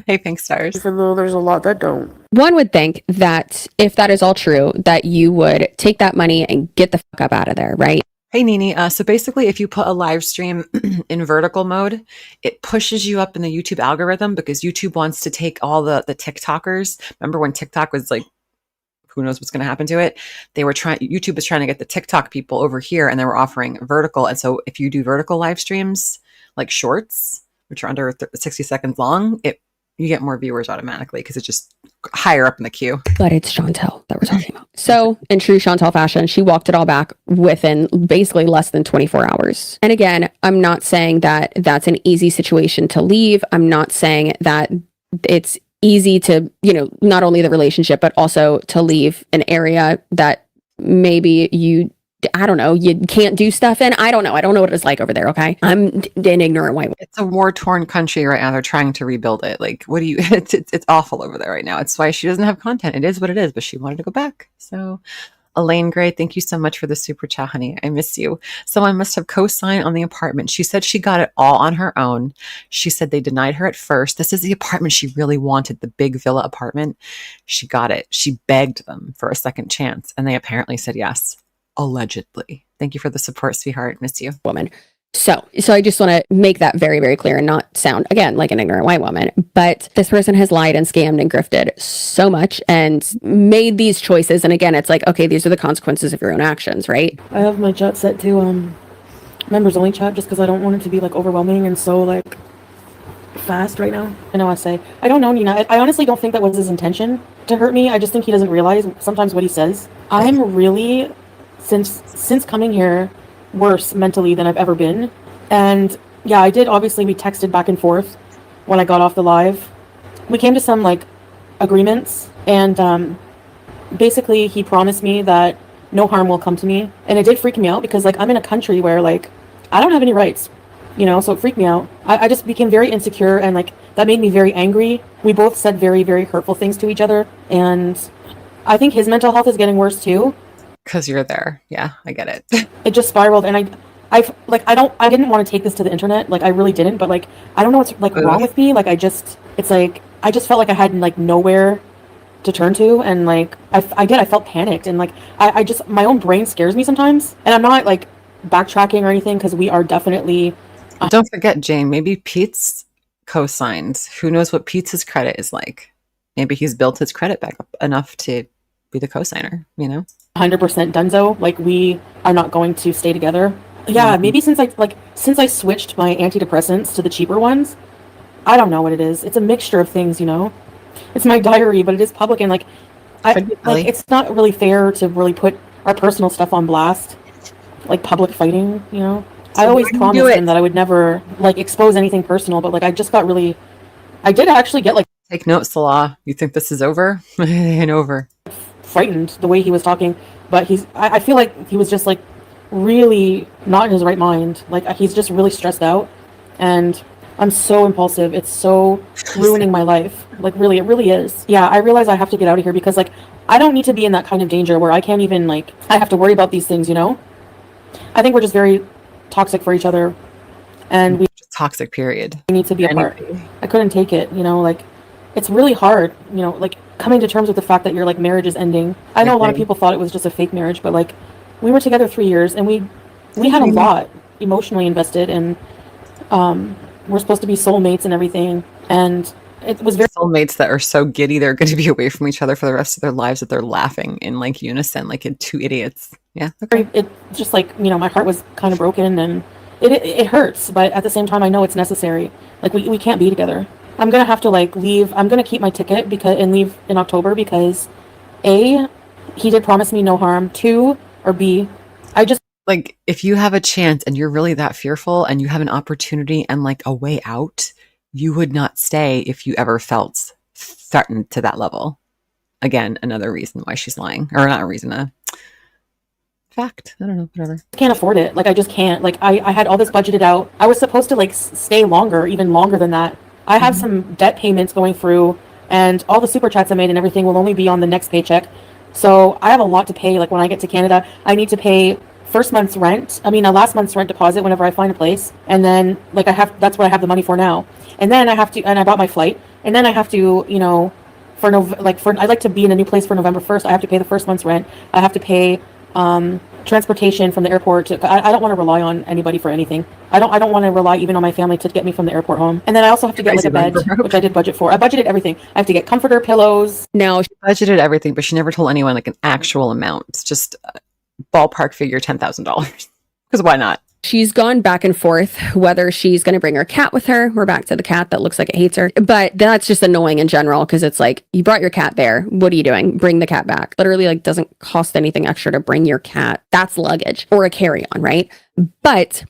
Hey, Pink Stars. Even though there's a lot that don't. One would think that if that is all true, that you would take that money and get the fuck up out of there, right? Hey, Nini. So basically, if you put a live stream in vertical mode, it pushes you up in the YouTube algorithm because YouTube wants to take all the TikTokers. Remember when TikTok was like, who knows what's going to happen to it? YouTube was trying to get the TikTok people over here and they were offering vertical. And so if you do vertical live streams, like shorts, which are under 60 seconds long, you get more viewers automatically because it's just higher up in the queue. But it's Chantel that we're talking about. So in true Chantel fashion, she walked it all back within basically less than 24 hours. And again, I'm not saying that that's an easy situation to leave. I'm not saying that it's easy to, not only the relationship, but also to leave an area that maybe you can't do stuff in. I don't know. I don't know what it's like over there, okay? I'm an ignorant white woman. It's a war-torn country right now. They're trying to rebuild it. Like, it's awful over there right now. It's why she doesn't have content. It is what it is, but she wanted to go back. So, Elaine Gray, thank you so much for the super chat, honey. I miss you. Someone must have co-signed on the apartment. She said she got it all on her own. She said they denied her at first. This is the apartment she really wanted, the big villa apartment. She got it. She begged them for a second chance, and they apparently said yes. Allegedly. Thank you for the support, sweetheart. Miss you. Woman. So I just want to make that very, very clear and not sound, again, like an ignorant white woman. But this person has lied and scammed and grifted so much and made these choices. And again, it's like, okay, these are the consequences of your own actions, right? I have my chat set to members only chat just because I don't want it to be like overwhelming and so like fast right now. I know I say, I don't know, Nina. I honestly don't think that was his intention to hurt me. I just think he doesn't realize sometimes what he says. I'm really... Since coming here, worse mentally than I've ever been. And yeah, we texted back and forth when I got off the live. We came to some like agreements and basically he promised me that no harm will come to me. And it did freak me out because like I'm in a country where like I don't have any rights, so it freaked me out. I just became very insecure and like that made me very angry. We both said very, very hurtful things to each other. And I think his mental health is getting worse too. Because you're there. Yeah, I get it. It just spiraled and I didn't want to take this to the internet. Like I really didn't, but like, I don't know what's like wrong with me. Like I just felt like I had like nowhere to turn to. And like, I felt panicked and like, my own brain scares me sometimes. And I'm not like backtracking or anything because we are definitely. Don't forget, Jane, maybe Pete's co-signed. Who knows what Pete's credit is like? Maybe he's built his credit back up enough to be the co-signer, you know? 100% donezo. Like, we are not going to stay together. Yeah, maybe since I switched my antidepressants to the cheaper ones, I don't know what it is. It's a mixture of things, you know? It's my diary, but it is public, and like it's not really fair to really put our personal stuff on blast, like public fighting, you know? So I always promised him that I would never like expose anything personal, but like I did actually get like, take notes, Salah. You think this is over? It ain't over. Frightened the way he was talking, but I feel like he was just like really not in his right mind. Like he's just really stressed out, and I'm so impulsive. It's so ruining my life. Like really, it really is. Yeah, I realize I have to get out of here because like I don't need to be in that kind of danger where I can't even like I have to worry about these things, you know? I think we're just very toxic for each other, and we toxic period. We need to be apart. I couldn't take it, you know, like it's really hard, you know, like coming to terms with the fact that your like marriage is ending. I know a lot of people thought it was just a fake marriage, but like we were together 3 years and we had a lot emotionally invested, and we're supposed to be soulmates and everything, and it was very soulmates that are so giddy they're going to be away from each other for the rest of their lives that they're laughing in like unison like two idiots. Yeah, okay. It just like, you know, my heart was kind of broken, and it hurts, but at the same time I know it's necessary. Like we can't be together. I'm gonna have to like leave. I'm gonna keep my ticket and leave in October because A, he did promise me no harm. 2, or B, I just like if you have a chance and you're really that fearful and you have an opportunity and like a way out, you would not stay if you ever felt threatened to that level. Again, another reason why she's lying, or not a reason, a fact. I don't know, whatever. Can't afford it. Like I just can't. Like I had all this budgeted out. I was supposed to like stay longer, even longer than that. I have some debt payments going through, and all the super chats I made and everything will only be on the next paycheck. So I have a lot to pay. Like when I get to Canada, I need to pay last month's rent deposit whenever I find a place. And then like that's what I have the money for now. And then I bought my flight. And then I have to, you know, I'd like to be in a new place for November 1st. I have to pay the first month's rent. I have to pay transportation from the airport. I don't want to rely on anybody for anything. I don't want to rely even on my family to get me from the airport home. And then I also have to get like a bed, which I did budget for. I budgeted everything. I have to get comforter, pillows. No, she budgeted everything, but she never told anyone like an actual amount. It's just ballpark figure $10,000. Because why not? She's gone back and forth whether she's going to bring her cat with her. We're back to the cat that looks like it hates her. But that's just annoying in general because it's like, you brought your cat there. What are you doing? Bring the cat back. Literally, like, doesn't cost anything extra to bring your cat. That's luggage or a carry-on, right? But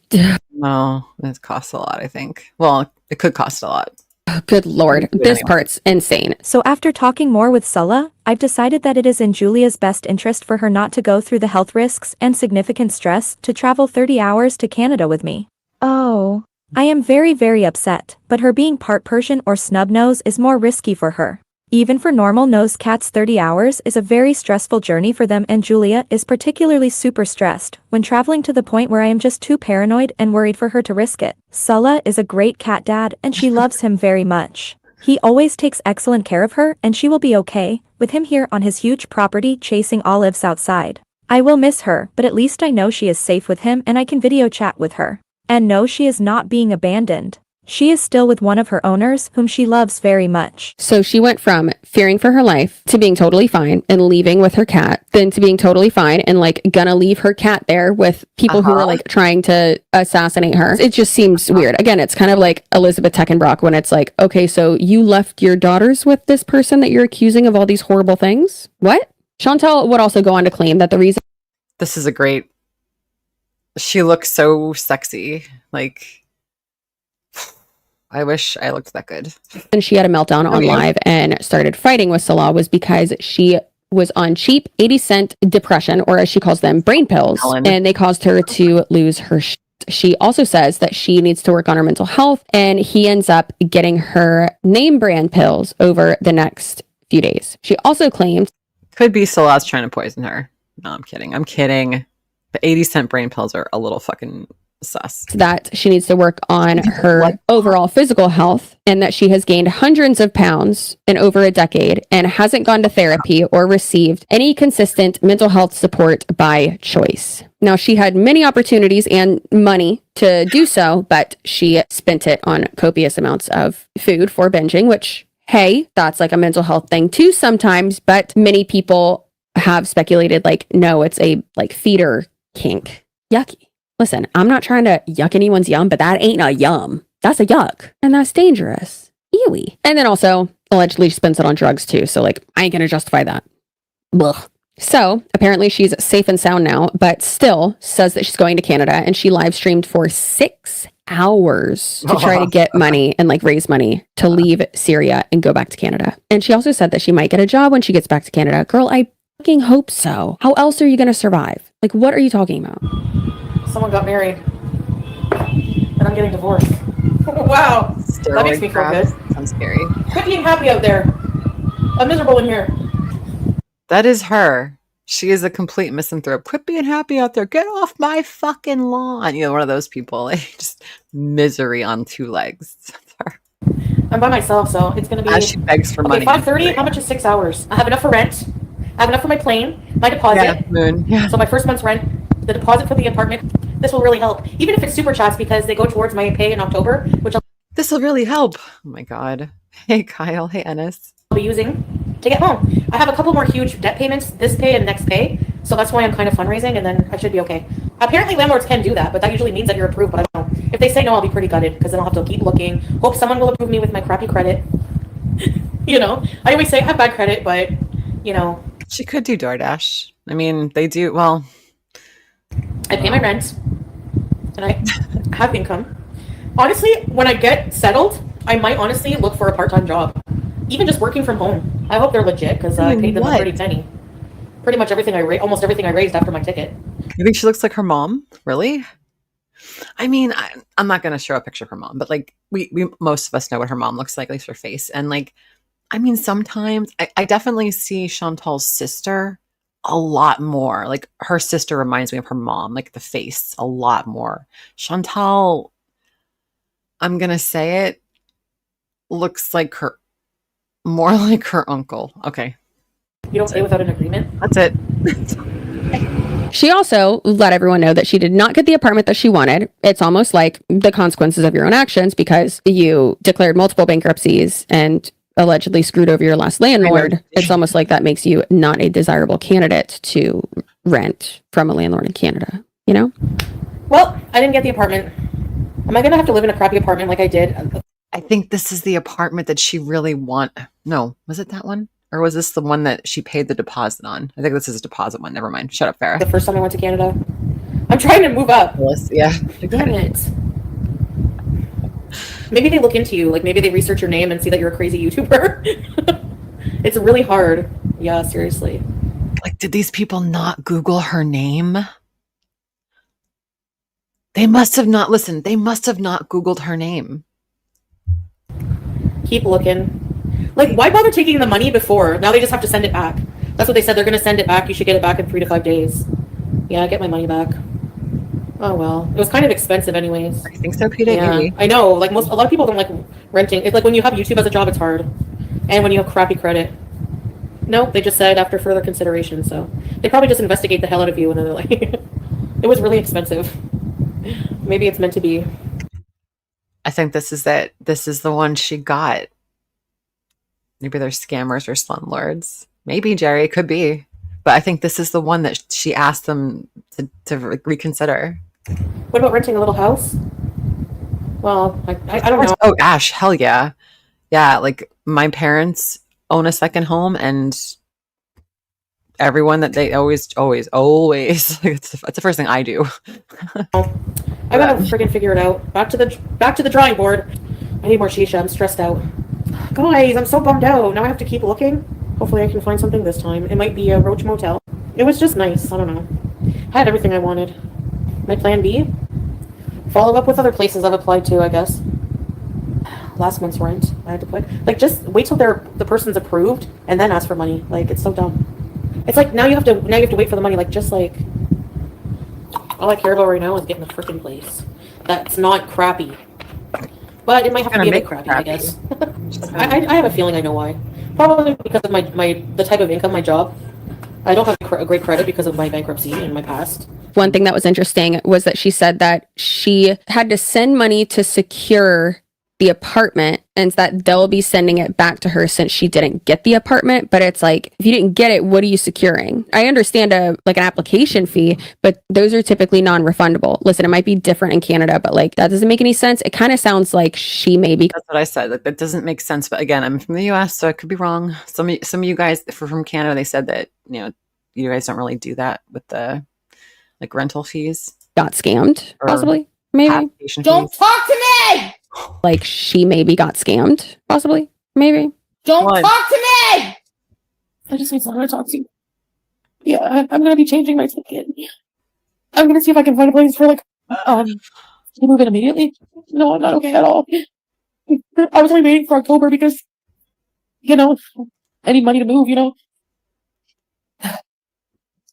no, it costs a lot, I think. Well, it could cost a lot. Good Lord, this part's insane. So after talking more with Sulla, I've decided that it is in Julia's best interest for her not to go through the health risks and significant stress to travel 30 hours to Canada with me. Oh. I am very, very upset, but her being part Persian or snub nose is more risky for her. Even for normal nose cats, 30 hours is a very stressful journey for them, and Julia is particularly super stressed when traveling to the point where I am just too paranoid and worried for her to risk it. Sulla is a great cat dad and she loves him very much. He always takes excellent care of her, and she will be okay with him here on his huge property chasing olives outside. I will miss her, but at least I know she is safe with him and I can video chat with her. And know she is not being abandoned. She is still with one of her owners, whom she loves very much. So she went from fearing for her life to being totally fine and leaving with her cat, then to being totally fine and like gonna leave her cat there with people who are like trying to assassinate her. It just seems weird. Again, it's kind of like Elizabeth Teckenbrock when it's like, okay, so you left your daughters with this person that you're accusing of all these horrible things? What? Chantal would also go on to claim that the reason... This is a great... She looks so sexy. Like... I wish I looked that good. And she had a meltdown on live and started fighting with Salah was because she was on cheap 80-cent depression, or as she calls them, brain pills, and they caused her to lose her shit. She also says that she needs to work on her mental health, and he ends up getting her name brand pills over the next few days. She also claimed... Could be Salah's trying to poison her. No, I'm kidding. I'm kidding. But 80-cent brain pills are a little fucking sus. that she needs to work on her overall physical health, and that she has gained hundreds of pounds in over a decade and hasn't gone to therapy or received any consistent mental health support by choice. Now, she had many opportunities and money to do so, but she spent it on copious amounts of food for binging, which, hey, that's like a mental health thing too sometimes, but many people have speculated like, no, it's a like feeder kink. Yucky. Listen, I'm not trying to yuck anyone's yum, but that ain't a yum. That's a yuck. And that's dangerous. Ewy. And then also, allegedly, she spends it on drugs too. So, like, I ain't going to justify that. Blah. So, apparently, she's safe and sound now, but still says that she's going to Canada. And she live streamed for 6 hours to try to get money and, like, raise money to leave Syria and go back to Canada. And she also said that she might get a job when she gets back to Canada. Girl, I fucking hope so. How else are you going to survive? Like, what are you talking about? Someone got married. And I'm getting divorced. Wow. That makes me feel good. Sounds scary. Quit being happy out there. I'm miserable in here. That is her. She is a complete misanthrope. Quit being happy out there. Get off my fucking lawn. You know, one of those people. Like, just misery on 2 legs. I'm by myself, so it's going to be... As she begs for money. 5:30, how much is 6 hours? I have enough for rent. I have enough for my plane, my deposit. Yeah, moon. Yeah. So my first month's rent, the deposit for the apartment. This will really help. Even if it's super chats, because they go towards my pay in October, which This will really help. Oh my God. Hey, Kyle. Hey, Ennis. I'll be using to get home. I have a couple more huge debt payments, this pay and next pay. So that's why I'm kind of fundraising, and then I should be okay. Apparently landlords can do that, but that usually means that you're approved, but I don't know. If they say no, I'll be pretty gutted, because then I'll have to keep looking. Hope someone will approve me with my crappy credit. You know, I always say I have bad credit, but, you know. She could do DoorDash. I mean, they do, well. I pay my rent, and I have income. Honestly, when I get settled, I might honestly look for a part-time job. Even just working from home. I hope they're legit, because I paid them a pretty penny. Pretty much everything almost everything I raised after my ticket. You think she looks like her mom? Really? I mean, I'm not going to show a picture of her mom, but like we most of us know what her mom looks like, at least her face. And like, I mean, sometimes I definitely see Chantal's sister a lot more. Like her sister reminds me of her mom, like the face a lot more. Chantal, I'm going to say it, looks like her, more like her uncle. Okay. You don't say without an agreement? That's it. She also let everyone know that she did not get the apartment that she wanted. It's almost like the consequences of your own actions, because you declared multiple bankruptcies and allegedly screwed over your last landlord. It's almost like that makes you not a desirable candidate to rent from a landlord in Canada, you know? Well, I didn't get the apartment. Am I going to have to live in a crappy apartment like I did? I think this is the apartment that she really No, was it that one? Or was this the one that she paid the deposit on? I think this is a deposit one. Never mind. Shut up, Farrah. The first time I went to Canada. I'm trying to move up. Yeah. Damn it. Maybe they look into you. Like, maybe they research your name and see that you're a crazy YouTuber. It's really hard. Yeah, seriously. Like, did these people not Google her name? They must have not Googled her name. Keep looking. Like, why bother taking the money before? Now they just have to send it back. That's what they said. They're going to send it back. You should get it back in 3 to 5 days. Yeah, get my money back. Oh, well. It was kind of expensive anyways. I think so, Peter. Yeah, Maybe. I know. Like, a lot of people don't like renting. It's like when you have YouTube as a job, it's hard. And when you have crappy credit. No, they just said after further consideration. So they probably just investigate the hell out of you and then they're like, it was really expensive. Maybe it's meant to be. I think this is it. This is the one she got. Maybe they're scammers or slumlords. Maybe, Jerry. It could be. But I think this is the one that she asked them to reconsider. What about renting a little house? Well, I don't know. Oh, Ash, hell yeah. Yeah, like my parents own a second home, and everyone that they always it's the first thing I do. I gotta friggin' figure it out. Back to the drawing board. I need more shisha. I'm stressed out. Guys, I'm so bummed out. Now I have to keep looking. Hopefully I can find something this time. It might be a Roach Motel. It was just nice. I don't know. I had everything I wanted. My plan B? Follow up with other places I've applied to, I guess. Last month's rent. I had to put. Like, just wait till the person's approved and then ask for money. Like, it's so dumb. It's like now you have to wait for the money. Like, just like All I care about right now is getting a freaking place that's not crappy. But it might have to be a bit crappy, I guess. I have a feeling I know why. Probably because of the type of income, my job. I don't have a great credit because of my bankruptcy in my past. One thing that was interesting was that she said that she had to send money to secure the apartment and that they'll be sending it back to her since she didn't get the apartment. But it's like, if you didn't get it, what are you securing? I understand an application fee, but those are typically non-refundable. Listen, it might be different in Canada, but like that doesn't make any sense. It kind of sounds like she maybe. That's what I said. Like, that doesn't make sense. But again, I'm from the US, so I could be wrong. Some of you guys from Canada, they said that, you guys don't really do that with the like rental fees. Got scammed, possibly, maybe. Don't talk to me! Like she maybe got scammed, possibly, maybe. Don't talk to me! I just need someone to talk to. Yeah, I'm gonna be changing my ticket. I'm gonna see if I can find a place for to move in immediately. No, I'm not okay at all. I was only waiting for October because, I need money to move,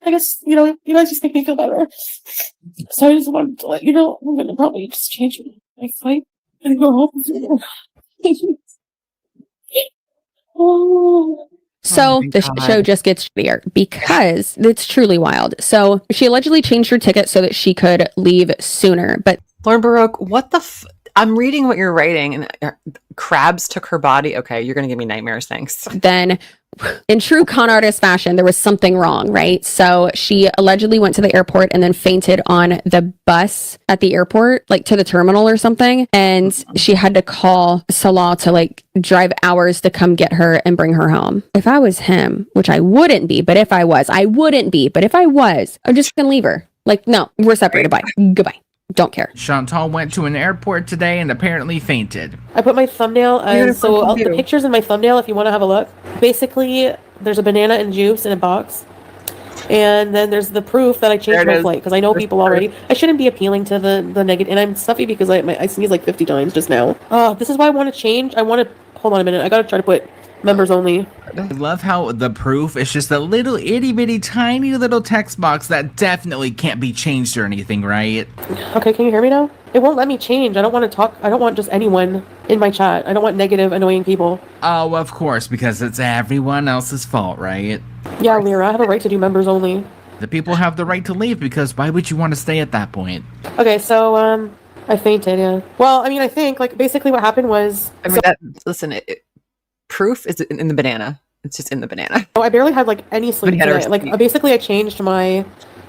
I guess, you guys just make me feel better. So I just wanted to let you know I'm gonna probably just change my flight and go home. So the show just gets shittier because it's truly wild. So she allegedly changed her ticket so that she could leave sooner. But Lauren Baroque, what the I'm reading what you're writing, and crabs took her body. Okay, you're going to give me nightmares. Thanks. Then in true con artist fashion, there was something wrong, right? So she allegedly went to the airport and then fainted on the bus at the airport, like to the terminal or something. And she had to call Salah to drive hours to come get her and bring her home. If I was him, which I wouldn't be, but if I was, I wouldn't be. But if I was, I'm just going to leave her. No, we're separated. Bye. Goodbye. Don't care. Chantal went to an airport today and apparently fainted. I put my thumbnail, the picture's in my thumbnail if you want to have a look. Basically, there's a banana and juice in a box. And then there's the proof that I changed my flight, because I know people already. I shouldn't be appealing to the negative, and I'm stuffy because I sneezed 50 times just now. This is why I want to change. Hold on a minute, I gotta try to put members only. I love how the proof is just a little itty bitty tiny little text box that definitely can't be changed or anything, right? Okay, can you hear me now? It won't let me change. I don't want to talk. I don't want just anyone in my chat. I don't want negative, annoying people. Oh, of course, because it's everyone else's fault, right? Yeah, Lyra, I have a right to do members only. The people have the right to leave, because why would you want to stay at that point? Okay, so, I fainted, yeah. Well, I mean, I think, basically what happened was... Proof is in the banana. It's just in the banana. Oh, I barely had any sleep today. Basically I changed my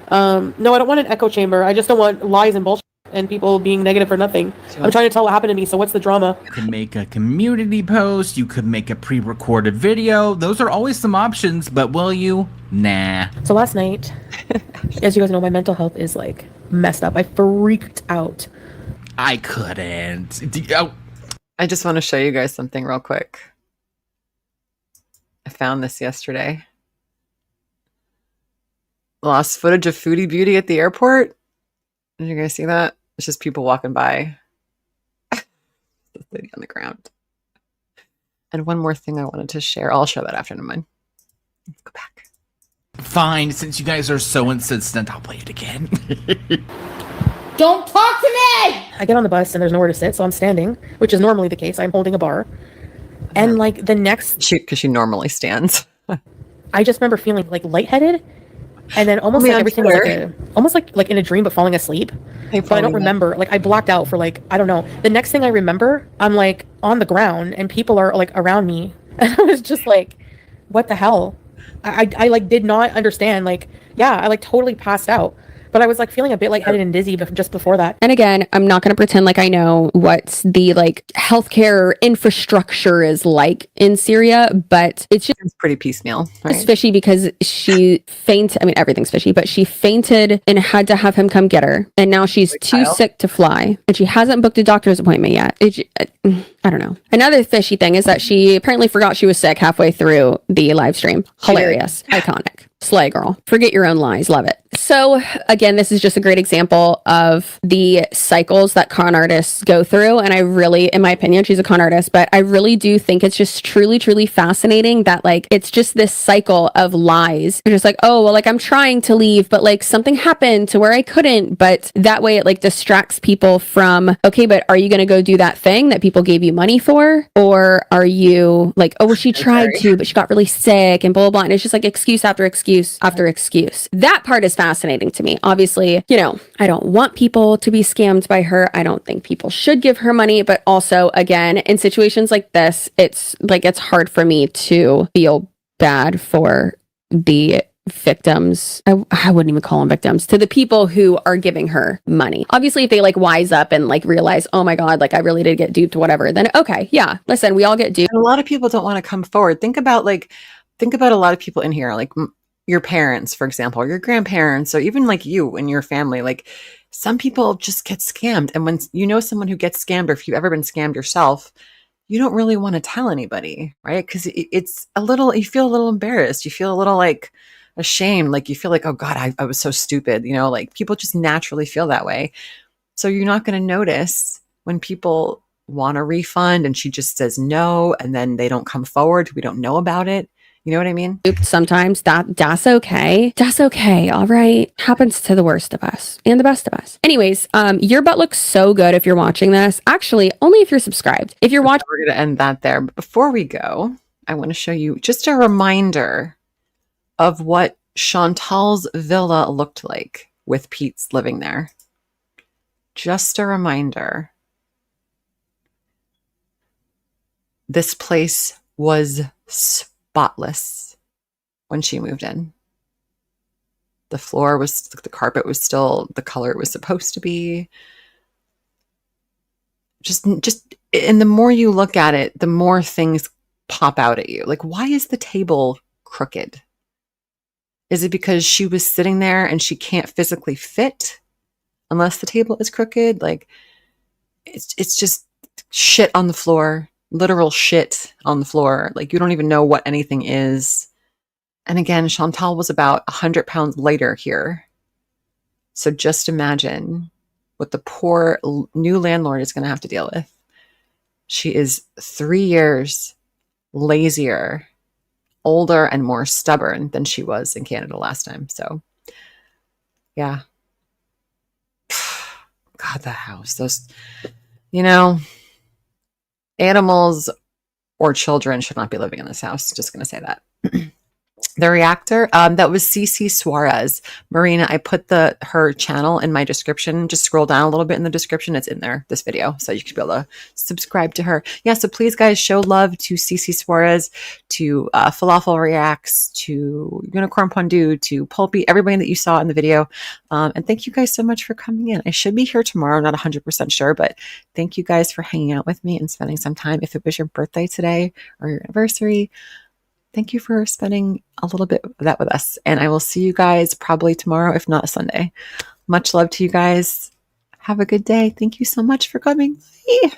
no, I don't want an echo chamber. I just don't want lies and bullshit and people being negative for nothing. I'm trying to tell what happened to me, so what's the drama? You could make a community post, you could make a pre-recorded video. Those are always some options, but will you? Nah. So last night, as you guys know, my mental health is messed up. I freaked out. I couldn't. I just want to show you guys something real quick. I found this yesterday. Lost footage of Foodie Beauty at the airport. Did you guys see that? It's just people walking by. The lady on the ground. And one more thing I wanted to share. I'll show that after in a minute. Let's go back. Fine, since you guys are so insistent, I'll play it again. Don't talk to me! I get on the bus and there's nowhere to sit, so I'm standing, which is normally the case. I'm holding a bar. And the next... Because she normally stands. I just remember feeling lightheaded. And then almost everything was almost like in a dream, but falling asleep. But I don't remember. I blacked out for I don't know. The next thing I remember, I'm on the ground and people are around me. And I was just what the hell? I did not understand. I totally passed out. But I was feeling a bit lightheaded and dizzy just before that. And again, I'm not going to pretend like I know what the healthcare infrastructure is like in Syria, but it's pretty piecemeal. Right? It's fishy because she fainted. I mean, everything's fishy, but she fainted and had to have him come get her. And now she's too sick to fly, and she hasn't booked a doctor's appointment yet. I don't know. Another fishy thing is that she apparently forgot she was sick halfway through the live stream. Hilarious. Iconic. Slay girl. Forget your own lies. Love it. So again, this is just a great example of the cycles that con artists go through. And I really, in my opinion, she's a con artist, but I really do think it's just truly, truly fascinating that like, it's just this cycle of lies. You're just like, oh, well, like I'm trying to leave, but like something happened to where I couldn't. But that way it like distracts people from, okay, but are you going to go do that thing that people gave you money for? Or are you like, oh, well, she tried to, but she got really sick and blah, blah, blah. And it's just like excuse after excuse after excuse. That part is fascinating to me. Obviously, you know, I don't want people to be scammed by her. I don't think people should give her money. But also, again, in situations like this, it's like, it's hard for me to feel bad for the victims. I wouldn't even call them victims, to the people who are giving her money. Obviously, if they like wise up and like realize, oh my God, like I really did get duped, whatever, then okay, yeah, listen, we all get duped. And a lot of people don't want to come forward. Think about a lot of people in here, like your parents, for example, or your grandparents, or even like you and your family. Like some people just get scammed. And when you know someone who gets scammed, or if you've ever been scammed yourself, you don't really want to tell anybody, right? Because it's a little, you feel a little embarrassed. You feel a little like ashamed. Like you feel like, oh God, I was so stupid. You know, like people just naturally feel that way. So you're not going to notice when people want a refund and she just says no, and then they don't come forward. We don't know about it. You know what I mean? Sometimes that's okay. That's okay. All right. Happens to the worst of us and the best of us. Anyways, your butt looks so good if you're watching this. Actually, only if you're subscribed. If you're watching, we're going to end that there. But before we go, I want to show you just a reminder of what Chantal's villa looked like with Pete's living there. Just a reminder. This place was spotless when she moved in. The floor was, the carpet was still the color it was supposed to be. Just, and the more you look at it, the more things pop out at you. Like, why is the table crooked? Is it because she was sitting there and she can't physically fit unless the table is crooked? Like, it's just shit on the floor. Literal shit on the floor. Like, you don't even know what anything is. And again, Chantal was about 100 pounds lighter here. So just imagine what the poor new landlord is going to have to deal with. She is 3 years lazier, older, and more stubborn than she was in Canada last time. So yeah. God, the house, those, you know, animals or children should not be living in this house. Just going to say that. The reactor, that was CC Suarez. Marina, I put her channel in my description. Just scroll down a little bit in the description. It's in there, this video. So you should be able to subscribe to her. Yeah, so please, guys, show love to CC Suarez, to Falafel Reacts, to Unicorn Pondu, to Pulpy, everybody that you saw in the video. And thank you guys so much for coming in. I should be here tomorrow. I'm not 100% sure, but thank you guys for hanging out with me and spending some time. If it was your birthday today or your anniversary, thank you for spending a little bit of that with us. And I will see you guys probably tomorrow, if not Sunday. Much love to you guys. Have a good day. Thank you so much for coming. Bye.